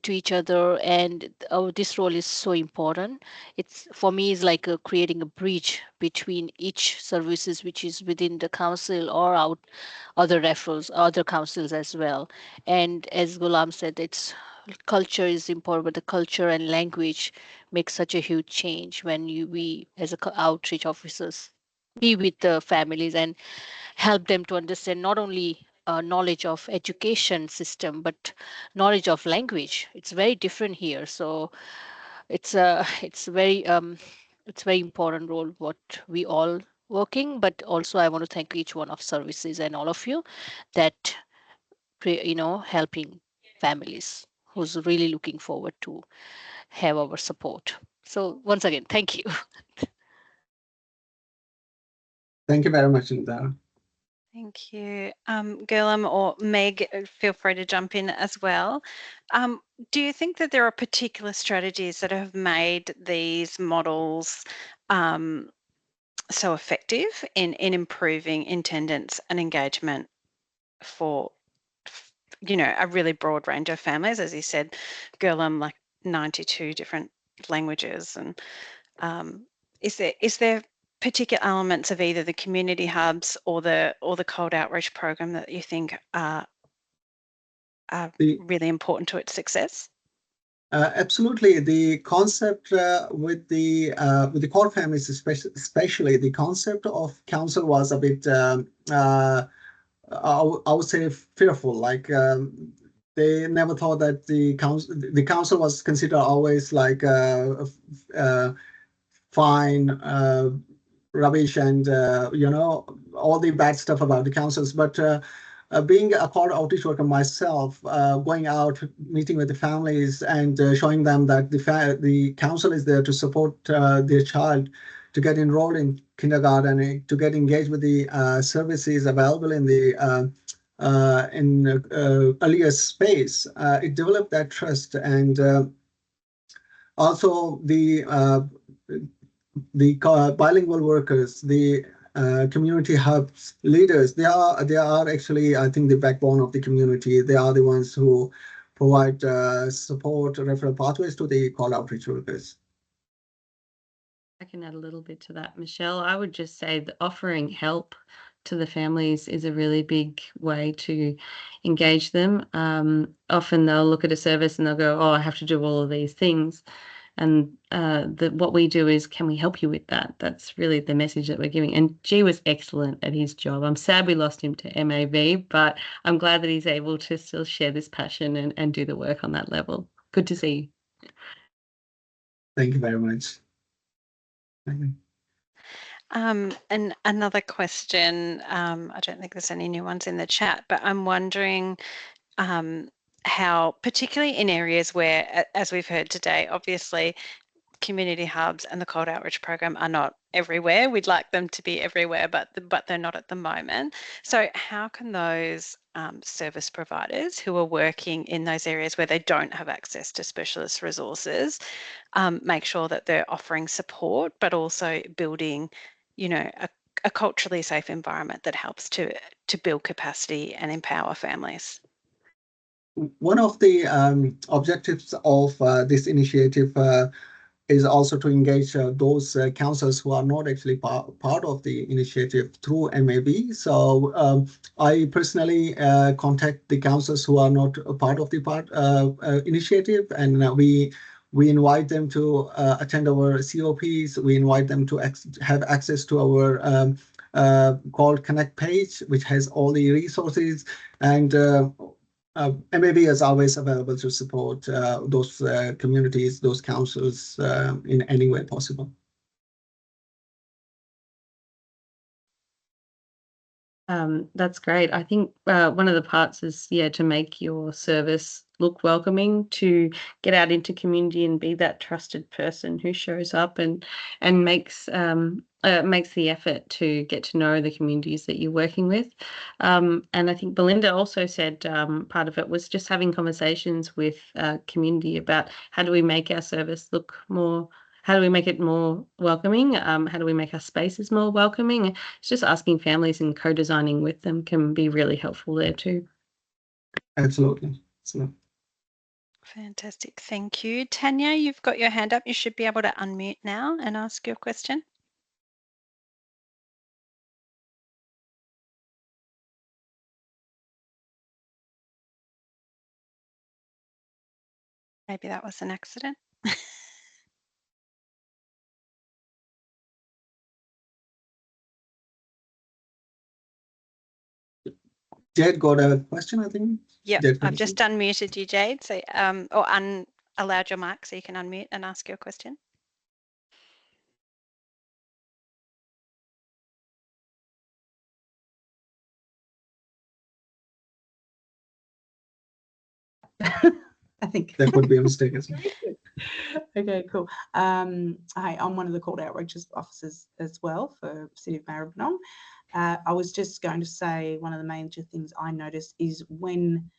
to each other, and this role is so important. It's for me is like creating a bridge between each services which is within the council or out other referrals, other councils as well. And as Ghulam said, it's culture is important, but the culture and language makes such a huge change when we as outreach officers be with the families and help them to understand not only knowledge of education system but knowledge of language. It's very different here, so it's a it's very important role what we all working. But also I want to thank each one of services and all of you that helping families who's really looking forward to have our support. So once again, thank you. Thank you very much, Linda. Thank you. Ghulam or Meg, feel free to jump in as well. Do you think that there are particular strategies that have made these models so effective in improving attendance and engagement for, a really broad range of families? As you said, Ghulam, like 92 different languages. And is there particular elements of either the community hubs or the cold outreach program that you think are really important to its success? Absolutely. The concept with the core families, especially the concept of council was a bit, I would say, fearful. Like they never thought that the council was considered always like fine, rubbish, and all the bad stuff about the councils. But being a core outreach worker myself, going out, meeting with the families, and showing them that the council is there to support their child to get enrolled in kindergarten, to get engaged with the services available in the earlier space. It developed that trust, and also the bilingual workers, the community hubs leaders, they are actually, I think, the backbone of the community. They are the ones who provide support, referral pathways to the call outreach workers. I can add a little bit to that, Michelle. I would just say that offering help to the families is a really big way to engage them. Often they'll look at a service and they'll go, "Oh, I have to do all of these things." And what we do is, can we help you with that? That's really the message that we're giving. And G was excellent at his job. I'm sad we lost him to MAV, but I'm glad that he's able to still share this passion and do the work on that level. Good to see you. Thank you very much. And another question, I don't think there's any new ones in the chat, but I'm wondering how, particularly in areas where, as we've heard today, obviously community hubs and the cold outreach program are not everywhere. We'd like them to be everywhere, but they're not at the moment. So how can those service providers who are working in those areas where they don't have access to specialist resources make sure that they're offering support, but also building, a culturally safe environment that helps to build capacity and empower families? One of the objectives of this initiative is also to engage those councils who are not actually part of the initiative through MAB. So I personally contact the councils who are not a part of the initiative, and we invite them to attend our COPs. We invite them to have access to our called Connect page, which has all the resources, and MAB is always available to support those communities, those councils in any way possible. That's great. I think one of the parts is, to make your service look welcoming, to get out into community and be that trusted person who shows up and makes the effort to get to know the communities that you're working with. And I think Belinda also said part of it was just having conversations with community about how do we make our service look more. How do we make it more welcoming? How do we make our spaces more welcoming? It's just asking families and co-designing with them can be really helpful there too. Absolutely. So, Fantastic. Thank you. Tanya, you've got your hand up. You should be able to unmute now and ask your question. Maybe that was an accident. Jed got a question, I think. Yep, Jed, I've just unmuted you, Jade, so or allowed your mic so you can unmute and ask your question. I think that could be a mistake as well. Okay, cool. Hi, I'm one of the called outreach officers as well for City of Maribyrnong. I was just going to say one of the major things I noticed is when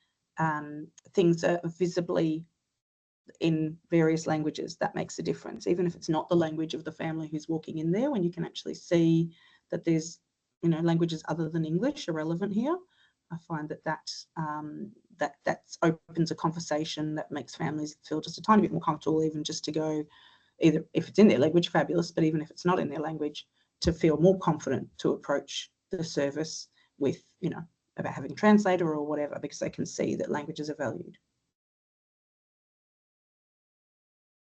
things are visibly in various languages, that makes a difference. Even if it's not the language of the family who's walking in there, when you can actually see that there's, you know, languages other than English are relevant here, I find that opens a conversation that makes families feel just a tiny bit more comfortable, even just to go, either if it's in their language, fabulous, but even if it's not in their language, to feel more confident to approach the service with, you know, about having a translator or whatever, because they can see that languages are valued.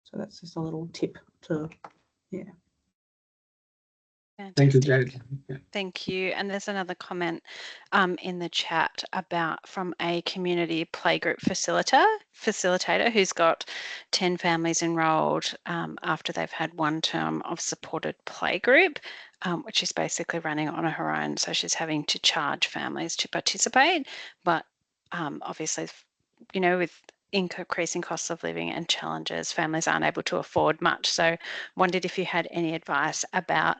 So that's just a little tip to, yeah. Fantastic. Thank you, Jade. Yeah. Thank you. And there's another comment in the chat from a community playgroup facilitator who's got 10 families enrolled after they've had one term of supported playgroup, which is basically running on her own. So she's having to charge families to participate. But obviously, you know, with increasing costs of living and challenges, families aren't able to afford much. So wondered if you had any advice about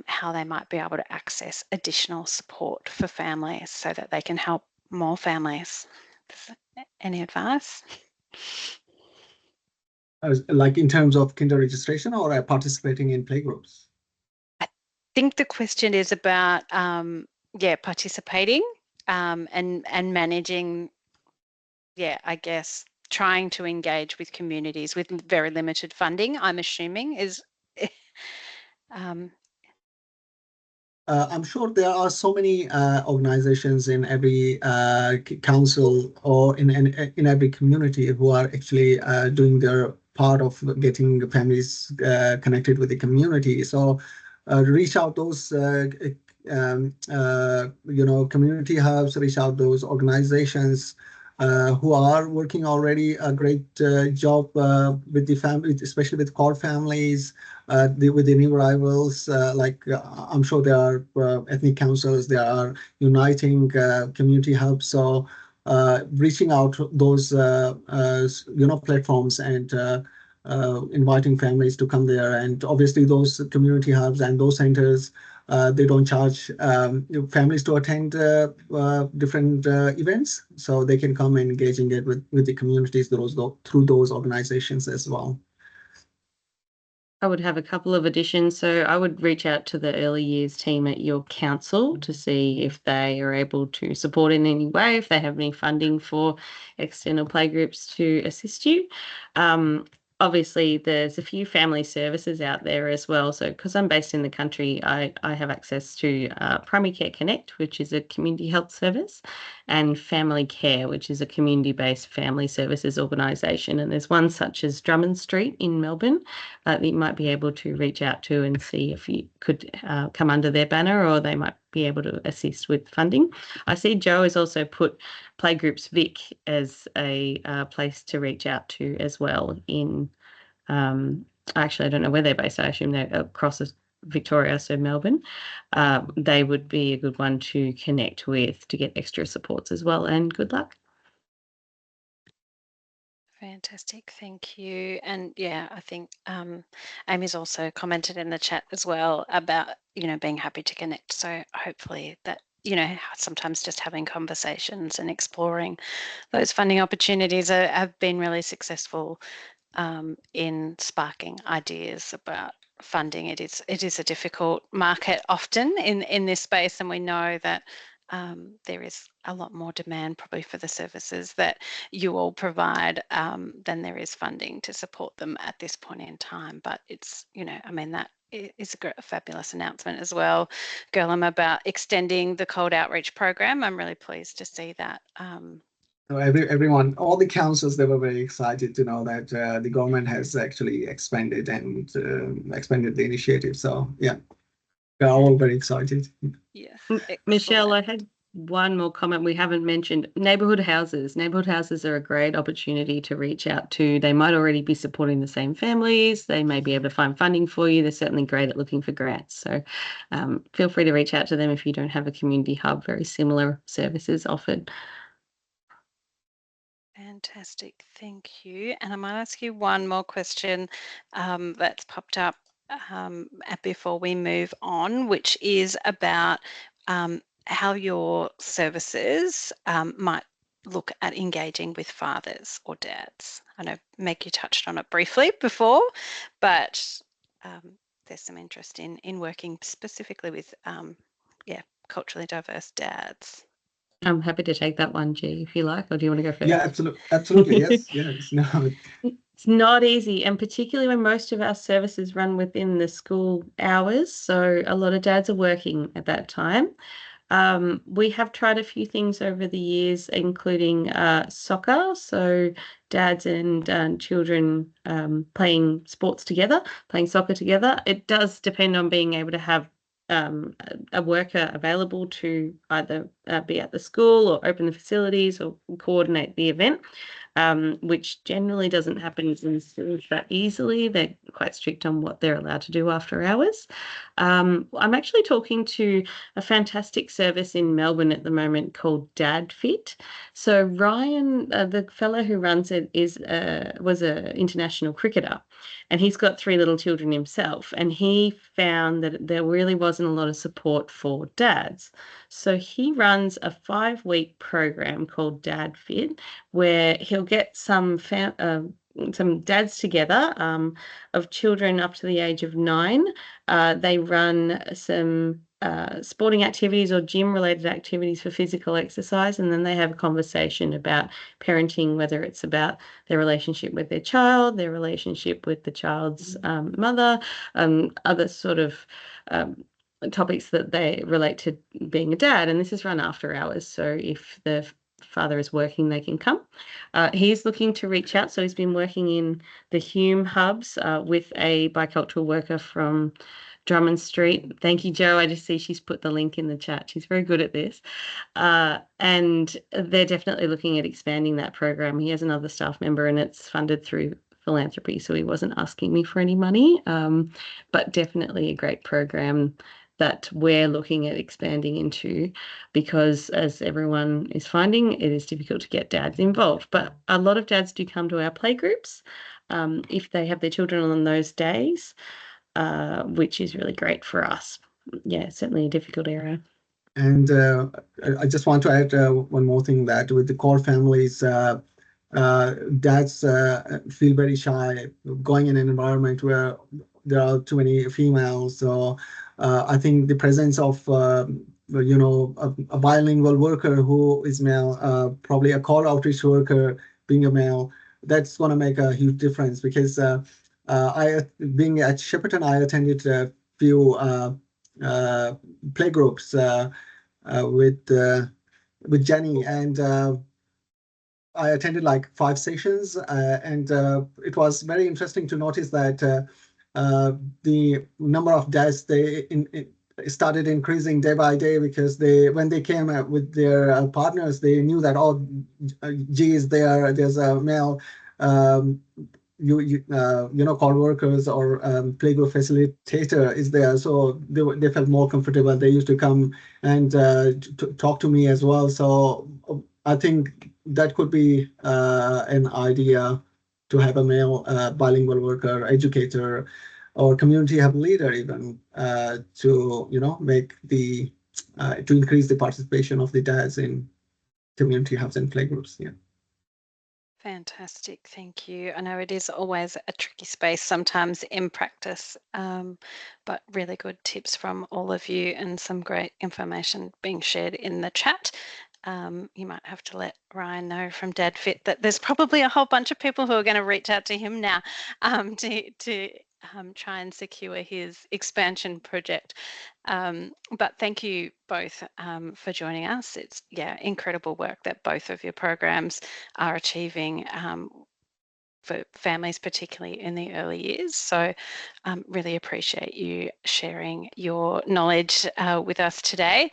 how they might be able to access additional support for families so that they can help more families. Any advice? Like in terms of kinder registration or participating in playgroups? I think the question is about, participating and managing, I guess, trying to engage with communities with very limited funding, I'm assuming is... I'm sure there are so many organizations in every council or in every community who are actually doing their part of getting families connected with the community. So reach out those community hubs, reach out those organizations who are working already a great job with the family, especially with core families. With the new arrivals, I'm sure there are ethnic councils, there are uniting community hubs. So reaching out those platforms and inviting families to come there, and obviously those community hubs and those centers, they don't charge families to attend different events, so they can come and engaging it with the communities through those organizations as well. I would have a couple of additions. So I would reach out to the early years team at your council to see if they are able to support in any way, if they have any funding for external playgroups to assist you. Obviously, there's a few family services out there as well. So because I'm based in the country, I have access to Primary Care Connect, which is a community health service, and Family Care, which is a community-based family services organisation. And there's one such as Drummond Street in Melbourne that you might be able to reach out to and see if you could come under their banner, or they might be able to assist with funding. I see Joe has also put Playgroups Vic as a place to reach out to as well in, actually, I don't know where they're based. I assume they're across Victoria, so Melbourne. They would be a good one to connect with to get extra supports as well, and good luck. Fantastic, thank you. And yeah, I think Amy's also commented in the chat as well about, being happy to connect. So hopefully that, sometimes just having conversations and exploring those funding opportunities have been really successful in sparking ideas about funding. It is a difficult market often in this space, and we know that there is a lot more demand probably for the services that you all provide than there is funding to support them at this point in time. But it's, I mean, that is a fabulous announcement as well, Ghulam, about extending the cold outreach program. I'm really pleased to see that. So everyone, all the councils, they were very excited to know that the government has actually expanded the initiative. So yeah, they're all very excited. Yeah, Michelle, I had one more comment we haven't mentioned. Neighbourhood houses. Neighbourhood houses are a great opportunity to reach out to. They might already be supporting the same families. They may be able to find funding for you. They're certainly great at looking for grants. So feel free to reach out to them if you don't have a community hub. Very similar services offered. Fantastic, thank you. And I might ask you one more question that's popped up before we move on, which is about how your services might look at engaging with fathers or dads. I know Meg, you touched on it briefly before, but there's some interest in working specifically with culturally diverse dads. I'm happy to take that one, G, if you like, or do you want to go first? Yeah, absolutely. Yes. No. It's not easy, and particularly when most of our services run within the school hours. So a lot of dads are working at that time. We have tried a few things over the years, including soccer. So dads and children playing sports together, playing soccer together. It does depend on being able to have a worker available to either be at the school or open the facilities or coordinate the event, which generally doesn't happen in schools that easily. They're quite strict on what they're allowed to do after hours. I'm actually talking to a fantastic service in Melbourne at the moment called Dad Fit. So Ryan, the fellow who runs it, was an international cricketer, and he's got 3 little children himself, and he found that there really wasn't a lot of support for dads. So he runs a 5-week program called Dad Fit, where he'll get some dads together of children up to the age of 9. They run some sporting activities or gym-related activities for physical exercise, and then they have a conversation about parenting, whether it's about their relationship with their child, their relationship with the child's mother, other sort of topics that they relate to being a dad. And this is run after hours, so if the father is working, they can come. He's looking to reach out, so he's been working in the Hume hubs with a bicultural worker from Drummond Street. Thank you, Jo. I just see she's put the link in the chat. She's very good at this. And they're definitely looking at expanding that program. He has another staff member and it's funded through philanthropy, so he wasn't asking me for any money, but definitely a great program that we're looking at expanding into, because as everyone is finding, it is difficult to get dads involved. But a lot of dads do come to our playgroups if they have their children on those days, which is really great for us. Yeah, certainly a difficult area. And I just want to add one more thing, that with the core families, dads feel very shy going in an environment where there are too many females. So I think the presence of a bilingual worker who is male, probably a call outreach worker being a male, that's going to make a huge difference. Because being at Shepparton, I attended a few playgroups with Jenny, and I attended like 5 sessions, and it was very interesting to notice that the number of dads started increasing day by day, because when they came with their partners, they knew that, oh, geez, there's a male call workers or playgroup facilitator is there, so they felt more comfortable. They used to come and talk to me as well. So I think that could be an idea, to have a male bilingual worker, educator, or community hub leader even, to make to increase the participation of the dads in community hubs and playgroups. Yeah. Fantastic, thank you. I know it is always a tricky space sometimes in practice, but really good tips from all of you and some great information being shared in the chat. You might have to let Ryan know from DadFit that there's probably a whole bunch of people who are going to reach out to him now to try and secure his expansion project. But thank you both for joining us. It's incredible work that both of your programs are achieving for families, particularly in the early years. So really appreciate you sharing your knowledge with us today.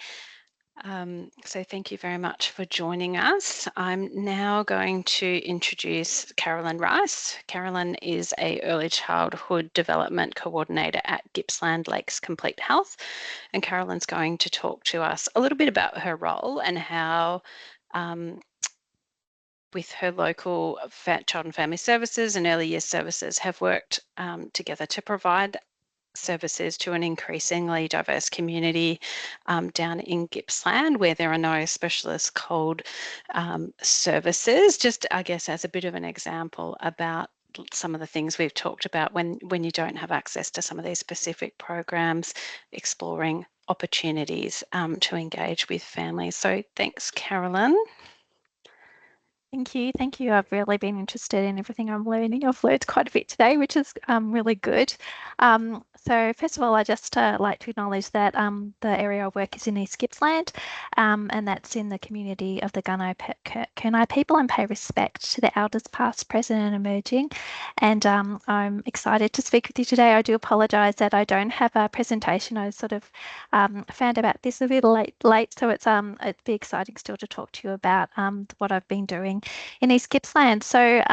So thank you very much for joining us. I'm now going to introduce Carolyn Rice. Carolyn is a early childhood development coordinator at Gippsland Lakes Complete Health, and Carolyn's going to talk to us a little bit about her role and how with her local child and family services and early years services have worked together to provide services to an increasingly diverse community down in Gippsland, where there are no specialist cold services. Just, I guess, as a bit of an example about some of the things we've talked about when you don't have access to some of these specific programs, exploring opportunities to engage with families. So thanks, Carolyn. Thank you. Thank you. I've really been interested in everything I'm learning. I've learned quite a bit today, which is really good. So first of all, I just like to acknowledge that the area I work is in East Gippsland, and that's in the community of the Gunai people, and pay respect to the elders past, present and emerging. And I'm excited to speak with you today. I do apologise that I don't have a presentation. I sort of found about this a little late, so it'd be exciting still to talk to you about what I've been doing in East Gippsland. So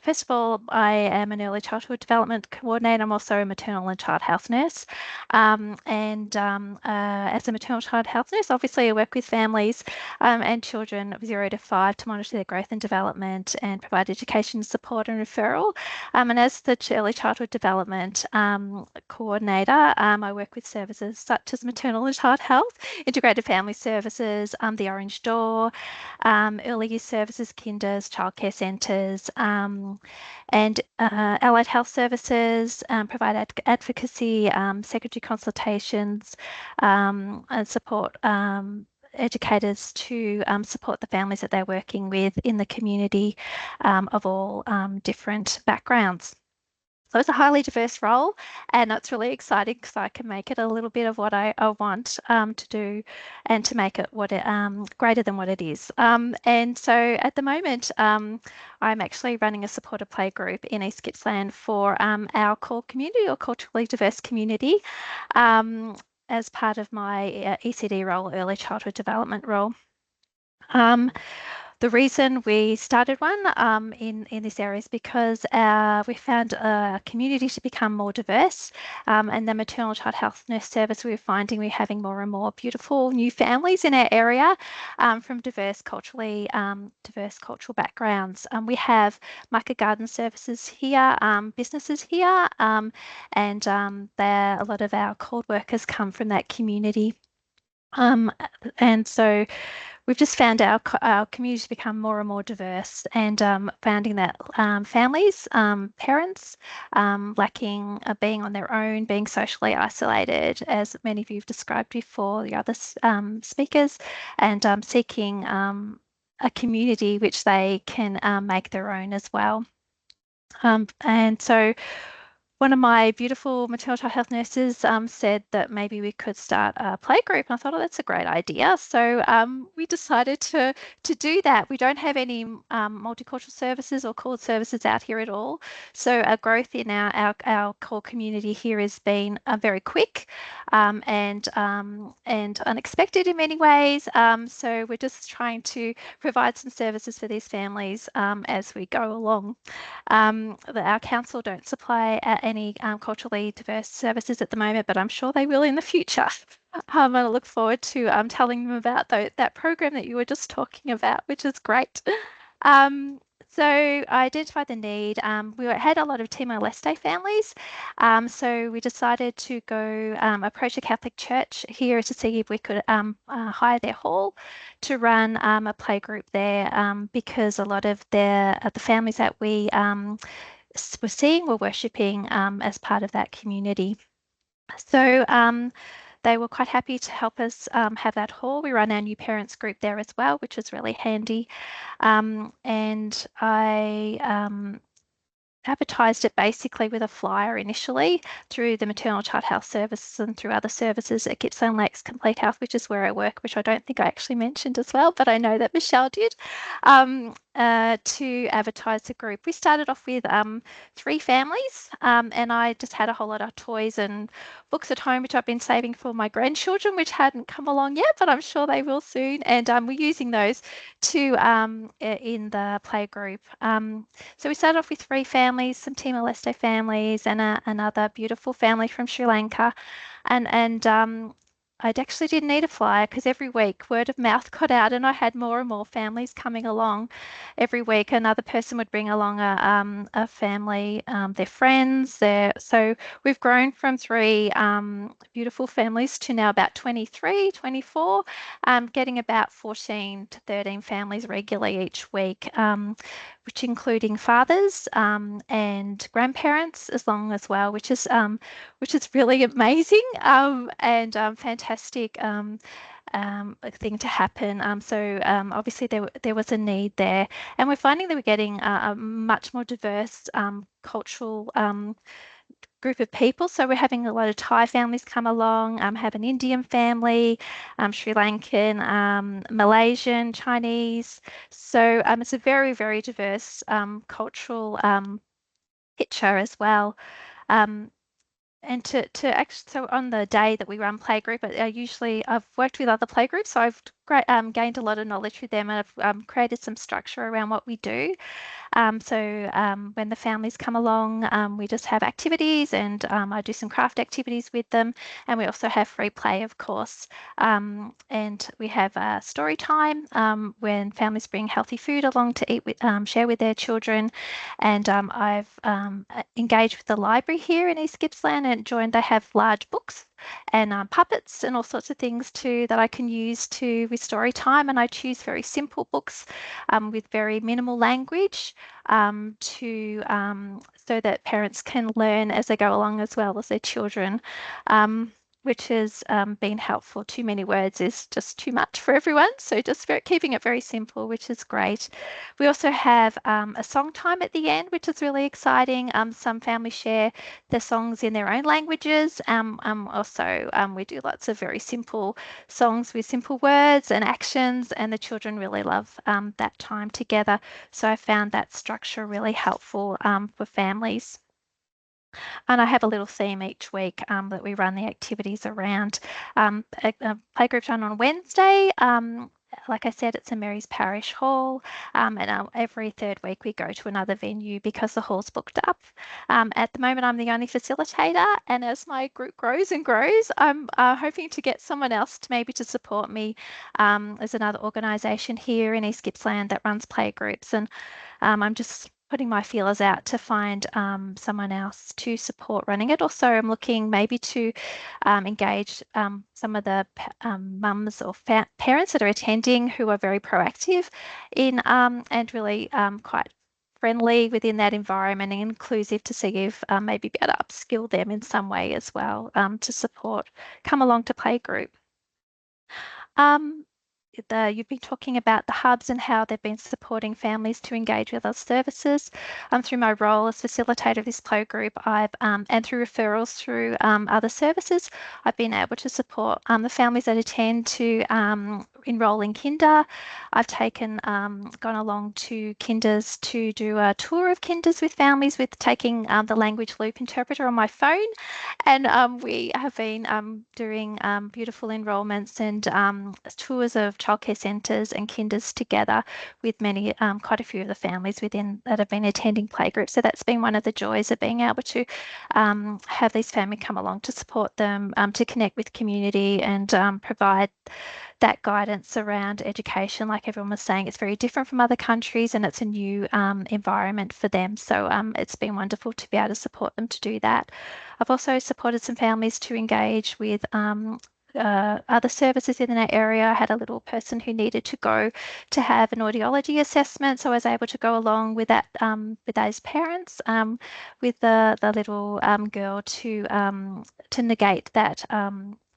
first of all, I am an early childhood development coordinator. I'm also a maternal and child health nurse. As a maternal child health nurse, obviously I work with families and children of 0 to 5 to monitor their growth and development and provide education, support and referral. And as the early childhood development coordinator, I work with services such as maternal and child health, integrated family services, the Orange Door, early years services, kinders, childcare centres, and allied health services, provide advocacy, secretary consultations, and support educators to support the families that they're working with in the community of all different backgrounds. So it's a highly diverse role, and it's really exciting because I can make it a little bit of what I want to do, and to make it what it greater than what it is. And so at the moment, I'm actually running a supported play group in East Gippsland for our core community, or culturally diverse community, as part of my ECD role, early childhood development role. The reason we started one in this area is because we found a community to become more diverse, and the maternal child health nurse service, we're finding we're having more and more beautiful new families in our area from diverse cultural backgrounds. We have market garden services here, businesses here, and a lot of our called workers come from that community. And so we've just found our community become more and more diverse, and finding that families, parents lacking being on their own, being socially isolated, as many of you have described before, the other speakers, and seeking a community which they can make their own as well. And so one of my beautiful maternal child health nurses said that maybe we could start a play group, and I thought, oh, that's a great idea. So we decided to do that. We don't have any multicultural services or called services out here at all. So our growth in our core community here has been very quick and unexpected in many ways. So we're just trying to provide some services for these families as we go along. Our council don't supply any culturally diverse services at the moment, but I'm sure they will in the future. And I look forward to telling them about that program that you were just talking about, which is great. So I identified the need. We had a lot of Timor-Leste families, so we decided to go approach a Catholic church here to see if we could hire their hall to run a playgroup there, because a lot of the families that we were seeing were worshipping as part of that community. So they were quite happy to help us have that hall. We run our new parents group there as well, which is really handy. And I advertised it basically with a flyer initially through the maternal child health services and through other services at Gippsland Lakes Complete Health, which is where I work, which I don't think I actually mentioned as well, but I know that Michelle did, to advertise the group. We started off with 3 families, and I just had a whole lot of toys and books at home, which I've been saving for my grandchildren, which hadn't come along yet, but I'm sure they will soon. And we're using those to in the play group. So we started off with 3 families, some Timor-Leste families, and another beautiful family from Sri Lanka, and I actually didn't need a flyer because every week word of mouth got out, and I had more and more families coming along. Every week, another person would bring along a family, their friends. So we've grown from 3 beautiful families to now about 23, 24, getting about 14 to 13 families regularly each week, which including fathers and grandparents as well, which is really amazing and fantastic thing to happen. So obviously there was a need there, and we're finding that we're getting a much more diverse cultural group of people. So we're having a lot of Thai families come along, have an Indian family, Sri Lankan, Malaysian, Chinese. So it's a very, very diverse cultural picture as well. And to actually, so on the day that we run playgroup, I've worked with other playgroups, so I've gained a lot of knowledge with them, and I've created some structure around what we do. So when the families come along, we just have activities, and I do some craft activities with them, and we also have free play, of course. And we have story time when families bring healthy food along to eat with, share with their children. And I've engaged with the library here in East Gippsland and joined. They have large books and puppets and all sorts of things too that I can use with story time, and I choose very simple books with very minimal language so that parents can learn as they go along as well as their children, which has been helpful. Too many words is just too much for everyone, so just keeping it very simple, which is great. We also have a song time at the end, which is really exciting. Some families share their songs in their own languages. Also, we do lots of very simple songs with simple words and actions, and the children really love that time together. So I found that structure really helpful for families. And I have a little theme each week that we run the activities around. Playgroups run on Wednesday. Like I said, it's in Mary's Parish Hall, and every 3rd week we go to another venue because the hall's booked up. At the moment, I'm the only facilitator, and as my group grows and grows, I'm hoping to get someone else to support me. There's another organisation here in East Gippsland that runs playgroups, and I'm just putting my feelers out to find someone else to support running it. Also, I'm looking maybe to engage some of the mums or parents that are attending who are very proactive in and really quite friendly within that environment and inclusive, to see if maybe be able to upskill them in some way as well to come along to playgroup. You've been talking about the hubs and how they've been supporting families to engage with other services. Through my role as facilitator of this play group, and through referrals through other services, I've been able to support the families that attend to enrol in kinder. I've gone along to kinders to do a tour of kinders with families with taking the language loop interpreter on my phone, and we have been doing beautiful enrolments and tours of childcare centres and kinders together with quite a few of the families that have been attending playgroups. So that's been one of the joys of being able to have these families come along to support them, to connect with community and provide that guidance around education. Like everyone was saying, it's very different from other countries and it's a new environment for them. So it's been wonderful to be able to support them to do that. I've also supported some families to engage with other services in that area. I had a little person who needed to go to have an audiology assessment, so I was able to go along with that with those parents, with the little girl to negate that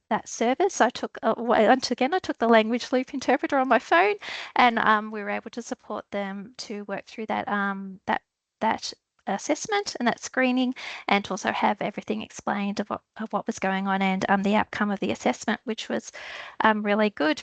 that service. I took once again I took the language loop interpreter on my phone, and we were able to support them to work through that that assessment and that screening, and to also have everything explained of what was going on and the outcome of the assessment, which was really good.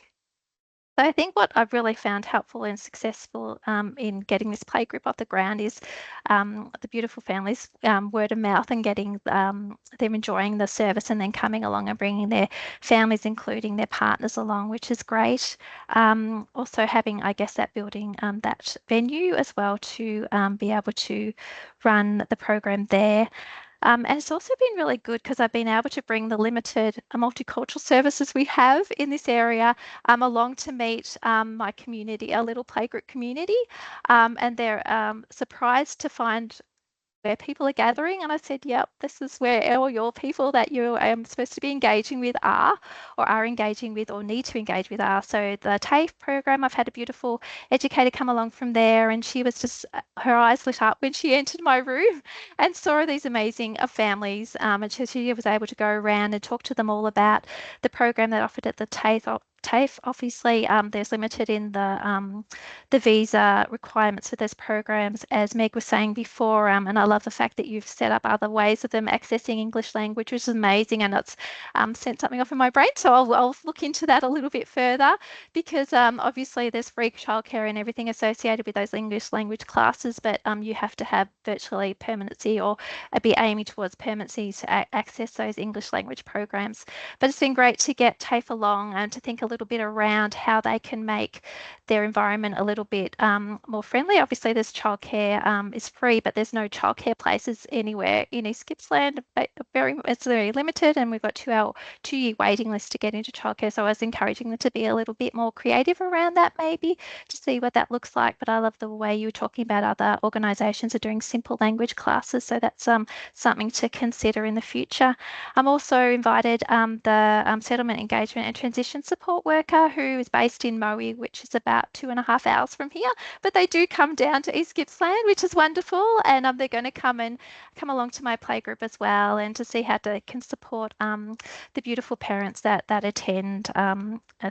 So I think what I've really found helpful and successful in getting this playgroup off the ground is the beautiful families, word of mouth, and getting them enjoying the service and then coming along and bringing their families, including their partners, along, which is great. Also having, I guess, that building that venue as well to be able to run the program there. And it's also been really good because I've been able to bring the limited multicultural services we have in this area along to meet my community, a little playgroup community, and they're surprised to find where people are gathering. And I said, yep, this is where all your people that you are supposed to be engaging with are, or are engaging with, or need to engage with are. So the TAFE program, I've had a beautiful educator come along from there, and she was just, her eyes lit up when she entered my room and saw these amazing families. And she was able to go around and talk to them all about the program that offered at the TAFE. Obviously, there's limited in the visa requirements for those programs, as Meg was saying before, and I love the fact that you've set up other ways of them accessing English language, which is amazing, and it's sent something off in my brain, so I'll look into that a little bit further, because obviously there's free childcare and everything associated with those English language classes, but you have to have virtually permanency or be aiming towards permanency to access those English language programs. But it's been great to get TAFE along and to think a little bit around how they can make their environment a little bit more friendly. Obviously, there's childcare is free, but there's no childcare places anywhere in East Gippsland. It's very limited, and we've got 2-year waiting list to get into childcare. So I was encouraging them to be a little bit more creative around that, maybe to see what that looks like. But I love the way you were talking about other organisations are doing simple language classes. So that's something to consider in the future. I'm also invited the settlement engagement and transition support worker, who is based in Moe, which is about 2.5 hours from here, but they do come down to East Gippsland, which is wonderful, and they're going to come along to my playgroup as well, and to see how they can support the beautiful parents that attend.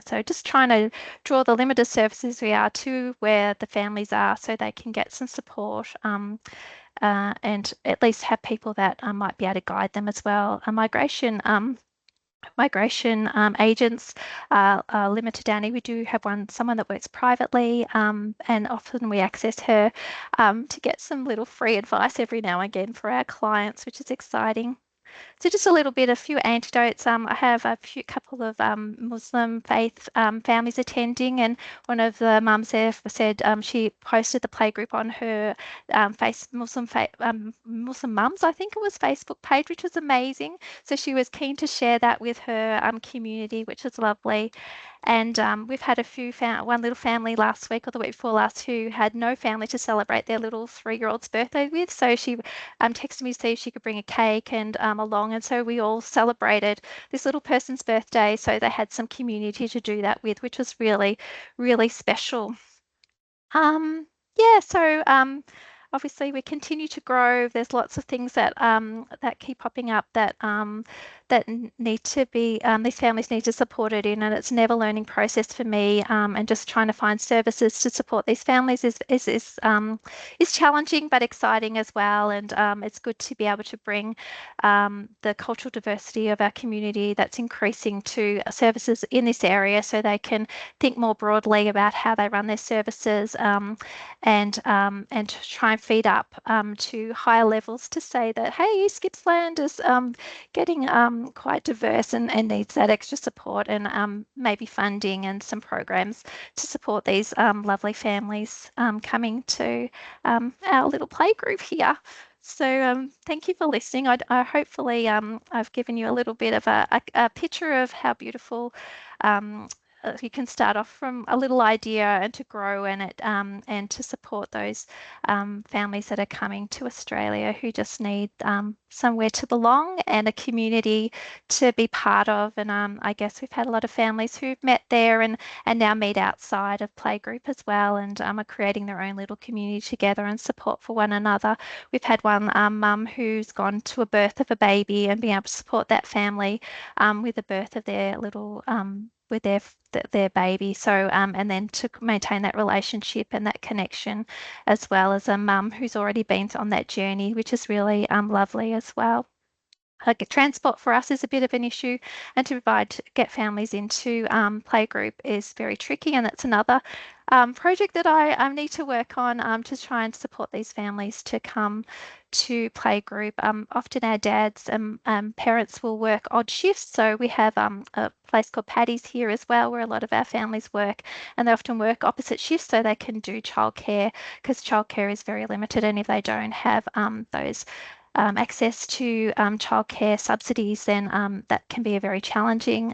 So just trying to draw the limited services we are to where the families are, so they can get some support and at least have people that might be able to guide them as well. Migration agents are limited down here. We do have someone that works privately, and often we access her to get some little free advice every now and again for our clients, which is exciting. So just a few anecdotes. I have a couple of Muslim faith families attending, and one of the mums there said she posted the playgroup on her Muslim mums, I think it was, Facebook page, which was amazing. So she was keen to share that with her community, which is lovely. And we've had one little family last week or the week before last who had no family to celebrate their little 3-year-old's birthday with. So she texted me to see if she could bring a cake and along. And so we all celebrated this little person's birthday. So they had some community to do that with, which was really, really special. Yeah, so obviously we continue to grow. There's lots of things that keep popping up that need to be, these families need to support it in, and it's a never learning process for me. And just trying to find services to support these families is challenging but exciting as well. And it's good to be able to bring the cultural diversity of our community that's increasing to services in this area, so they can think more broadly about how they run their services, and try and feed up to higher levels to say that, hey, East Gippsland is getting quite diverse and needs that extra support, and maybe funding and some programs to support these lovely families coming to our little playgroup here. So thank you for listening. I hopefully I've given you a little bit of a picture of how beautiful you can start off from a little idea and to grow and to support those families that are coming to Australia who just need somewhere to belong and a community to be part of. And I guess we've had a lot of families who've met there and now meet outside of playgroup as well, and are creating their own little community together and support for one another. We've had one mum who's gone to a birth of a baby and being able to support that family with the birth of their little with their baby. So and then to maintain that relationship and that connection, as well as a mum who's already been on that journey, which is really lovely as well. Transport for us is a bit of an issue, and to get families into playgroup is very tricky, and that's another project that I need to work on to try and support these families to come to playgroup. Often our dads and parents will work odd shifts, so we have a place called Paddy's here as well, where a lot of our families work, and they often work opposite shifts so they can do childcare, because childcare is very limited, and if they don't have those access to childcare subsidies, then that can be a very challenging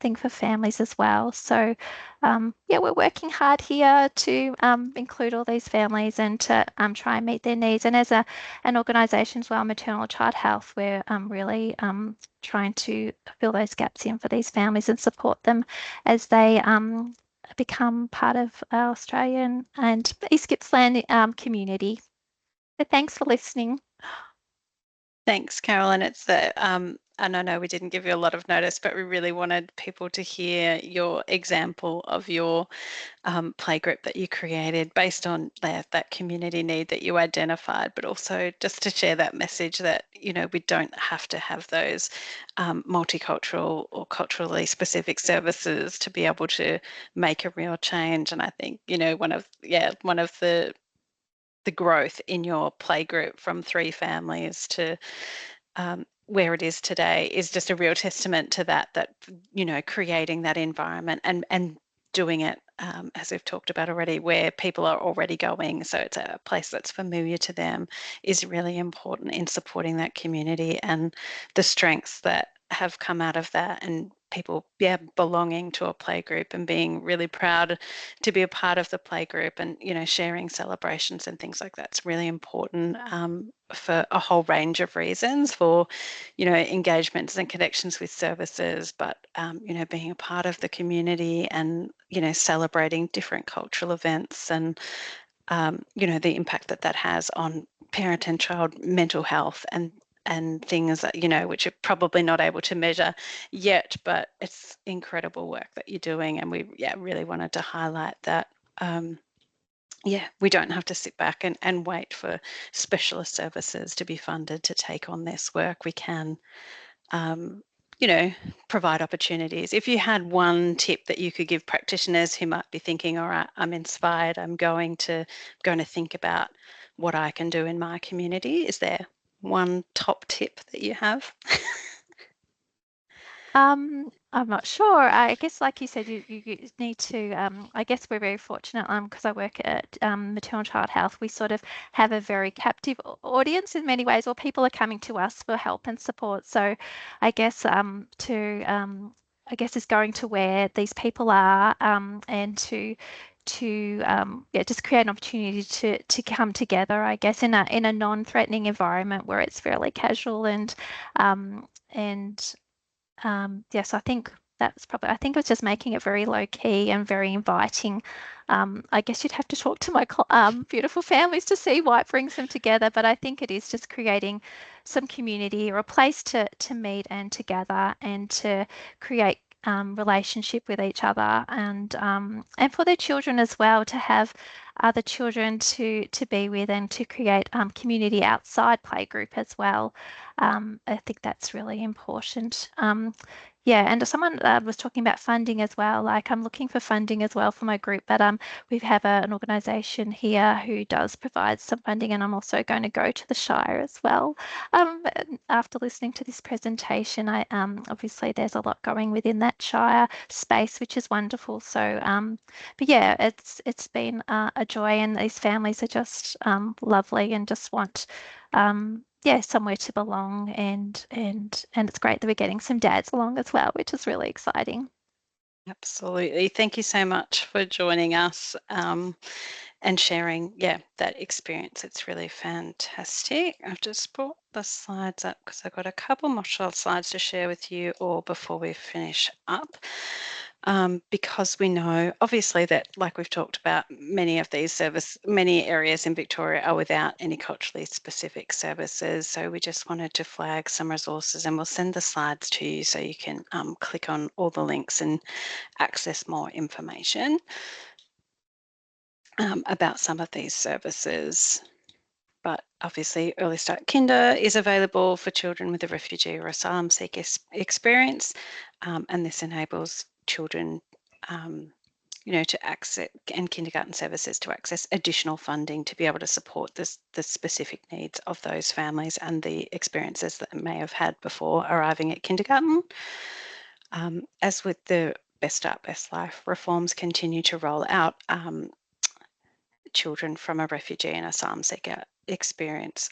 thing for families as well. So yeah, we're working hard here to include all these families and to try and meet their needs. And as an organisation as well, Maternal Child Health, we're really trying to fill those gaps in for these families and support them as they become part of our Australian and East Gippsland community. So thanks for listening. Thanks, Carolyn. It's and I know we didn't give you a lot of notice, but we really wanted people to hear your example of your playgroup that you created based on that community need that you identified, but also just to share that message that, you know, we don't have to have those multicultural or culturally specific services to be able to make a real change. And I think, you know, one of the growth in your playgroup from 3 families to where it is today is just a real testament to that, you know, creating that environment and doing it, as we've talked about already, where people are already going. So it's a place that's familiar to them is really important in supporting that community and the strengths that have come out of that, and people belonging to a playgroup and being really proud to be a part of the playgroup, and, you know, sharing celebrations and things like that's really important for a whole range of reasons, for, you know, engagements and connections with services, but you know, being a part of the community and, you know, celebrating different cultural events and you know, the impact that has on parent and child mental health and things that, you know, which you're probably not able to measure yet, but it's incredible work that you're doing. And we really wanted to highlight that we don't have to sit back and wait for specialist services to be funded to take on this work. We can you know, provide opportunities. If you had one tip that you could give practitioners who might be thinking, all right, I'm inspired, I'm going to think about what I can do in my community, is there one top tip that you have? I'm not sure. I guess, like you said, you need to. I guess we're very fortunate because I work at Maternal Child Health. We sort of have a very captive audience in many ways, or people are coming to us for help and support. So, I guess I guess is going to where these people are and to just create an opportunity to come together. I guess in a non-threatening environment where it's fairly casual and yes, I think that's probably, I think it was just making it very low key and very inviting. I guess you'd have to talk to my beautiful families to see why it brings them together, but I think it is just creating some community or a place to meet and to gather and to create relationship with each other, and for their children as well, to have other children to be with and to create community outside playgroup as well. I think that's really important. And someone was talking about funding as well. Like, I'm looking for funding as well for my group, but we have an organisation here who does provide some funding, and I'm also going to go to the Shire as well. After listening to this presentation, I obviously there's a lot going within that Shire space, which is wonderful. So, but yeah, it's been a joy, and these families are just lovely and just want somewhere to belong, and it's great that we're getting some dads along as well, which is really exciting. Absolutely. Thank you so much for joining us and sharing, that experience. It's really fantastic. I've just brought the slides up because I've got a couple more slides to share with you all before we finish up. Because we know, obviously, that, like we've talked about, many areas in Victoria are without any culturally specific services. So we just wanted to flag some resources, and we'll send the slides to you so you can click on all the links and access more information about some of these services. But obviously, Early Start Kinder is available for children with a refugee or asylum seeker experience, and this enables children, to access, and kindergarten services to access additional funding to be able to support the specific needs of those families and the experiences that they may have had before arriving at kindergarten. As with the Best Start, Best Life reforms continue to roll out, children from a refugee and asylum seeker experience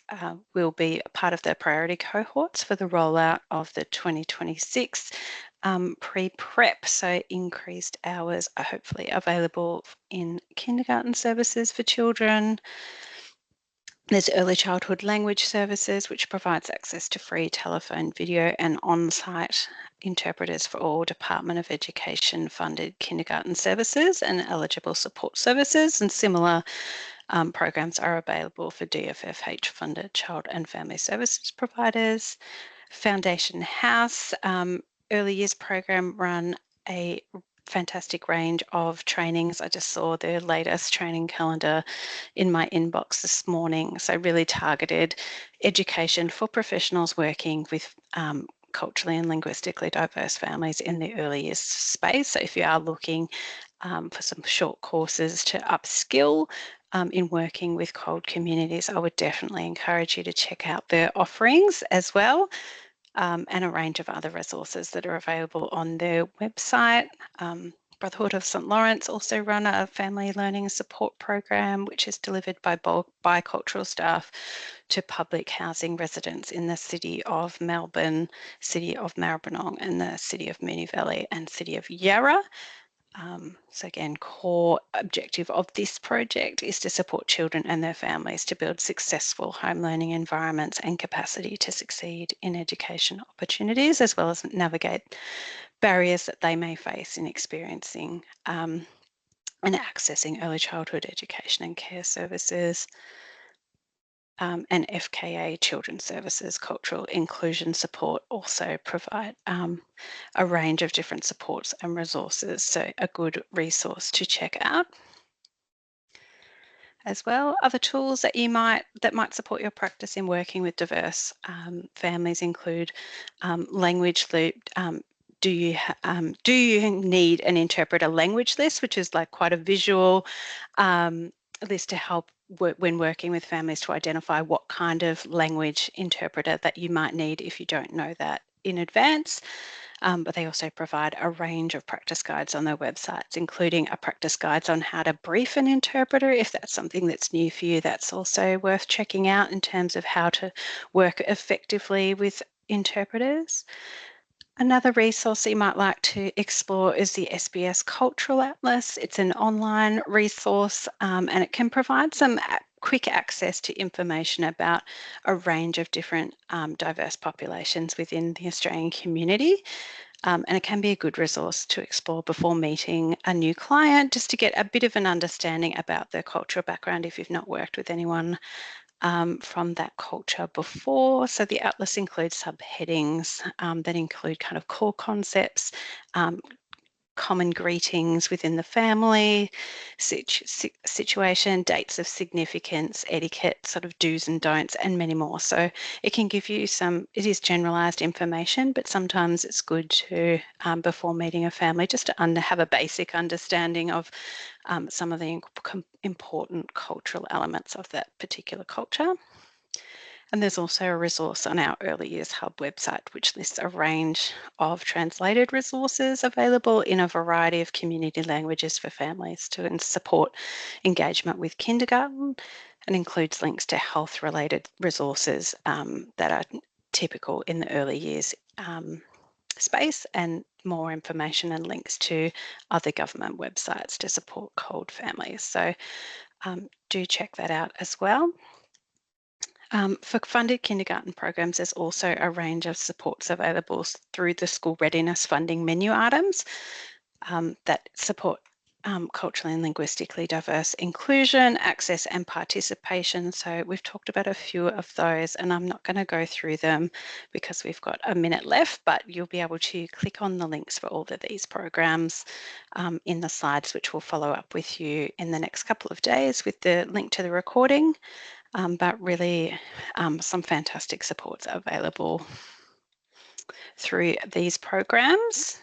will be part of the priority cohorts for the rollout of the 2026 pre-prep. So increased hours are hopefully available in kindergarten services for children. There's early childhood language services, which provides access to free telephone, video and on-site interpreters for all Department of Education funded kindergarten services and eligible support services, and similar programs are available for DFFH funded child and family services providers. Foundation House early years program run a fantastic range of trainings. I just saw the latest training calendar in my inbox this morning. So really targeted education for professionals working with culturally and linguistically diverse families in the early years space. So if you are looking for some short courses to upskill in working with CALD communities, I would definitely encourage you to check out their offerings as well. And a range of other resources that are available on their website. Brotherhood of St Lawrence also run a family learning support program, which is delivered by bicultural staff to public housing residents in the City of Melbourne, City of Maribyrnong, and the City of Moonee Valley and City of Yarra. So again, core objective of this project is to support children and their families to build successful home learning environments and capacity to succeed in education opportunities, as well as navigate barriers that they may face in experiencing and accessing early childhood education and care services. And FKA Children's Services Cultural Inclusion Support also provide a range of different supports and resources, so a good resource to check out. As well, other tools that might support your practice in working with diverse families include Language Loop. Do you need an interpreter language list, which is like quite a visual list to help when working with families to identify what kind of language interpreter that you might need if you don't know that in advance. But they also provide a range of practice guides on their websites, including a practice guides on how to brief an interpreter. If that's something that's new for you, that's also worth checking out in terms of how to work effectively with interpreters. Another resource that you might like to explore is the SBS Cultural Atlas. It's an online resource and it can provide some quick access to information about a range of different diverse populations within the Australian community. And it can be a good resource to explore before meeting a new client, just to get a bit of an understanding about their cultural background if you've not worked with anyone from that culture before. So the atlas includes subheadings that include kind of core concepts, common greetings within the family, situation, dates of significance, etiquette, sort of do's and don'ts, and many more. So it can give you it is generalised information, but sometimes it's good to, before meeting a family, just to have a basic understanding of some of the important cultural elements of that particular culture. And there's also a resource on our Early Years Hub website, which lists a range of translated resources available in a variety of community languages for families to support engagement with kindergarten, and includes links to health-related resources that are typical in the early years space, and more information and links to other government websites to support COLD families. So do check that out as well. For funded kindergarten programs, there's also a range of supports available through the school readiness funding menu items that support culturally and linguistically diverse inclusion, access and participation. So we've talked about a few of those, and I'm not going to go through them because we've got a minute left, but you'll be able to click on the links for all of these programs in the slides, which will follow up with you in the next couple of days with the link to the recording. But really some fantastic supports available through these programs.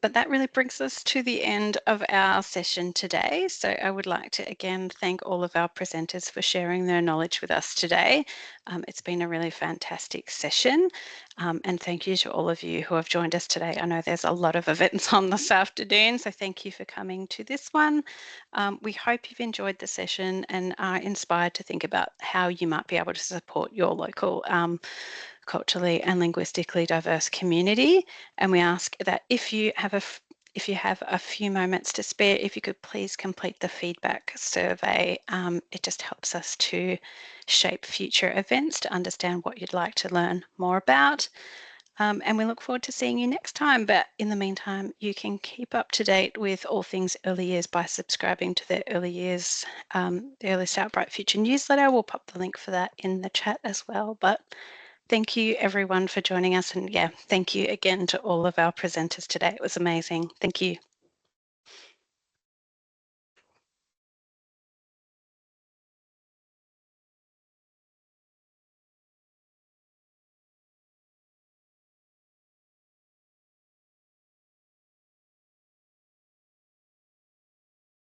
But that really brings us to the end of our session today. So I would like to again thank all of our presenters for sharing their knowledge with us today. It's been a really fantastic session. And thank you to all of you who have joined us today. I know there's a lot of events on this afternoon, so thank you for coming to this one. We hope you've enjoyed the session and are inspired to think about how you might be able to support your local culturally and linguistically diverse community. And we ask that if you have a few moments to spare, if you could please complete the feedback survey. It just helps us to shape future events to understand what you'd like to learn more about. And we look forward to seeing you next time. But in the meantime, you can keep up to date with all things early years by subscribing to the Early Years, the Early Start Bright Future newsletter. We'll pop the link for that in the chat as well. But thank you everyone for joining us. And yeah, thank you again to all of our presenters today. It was amazing. Thank you.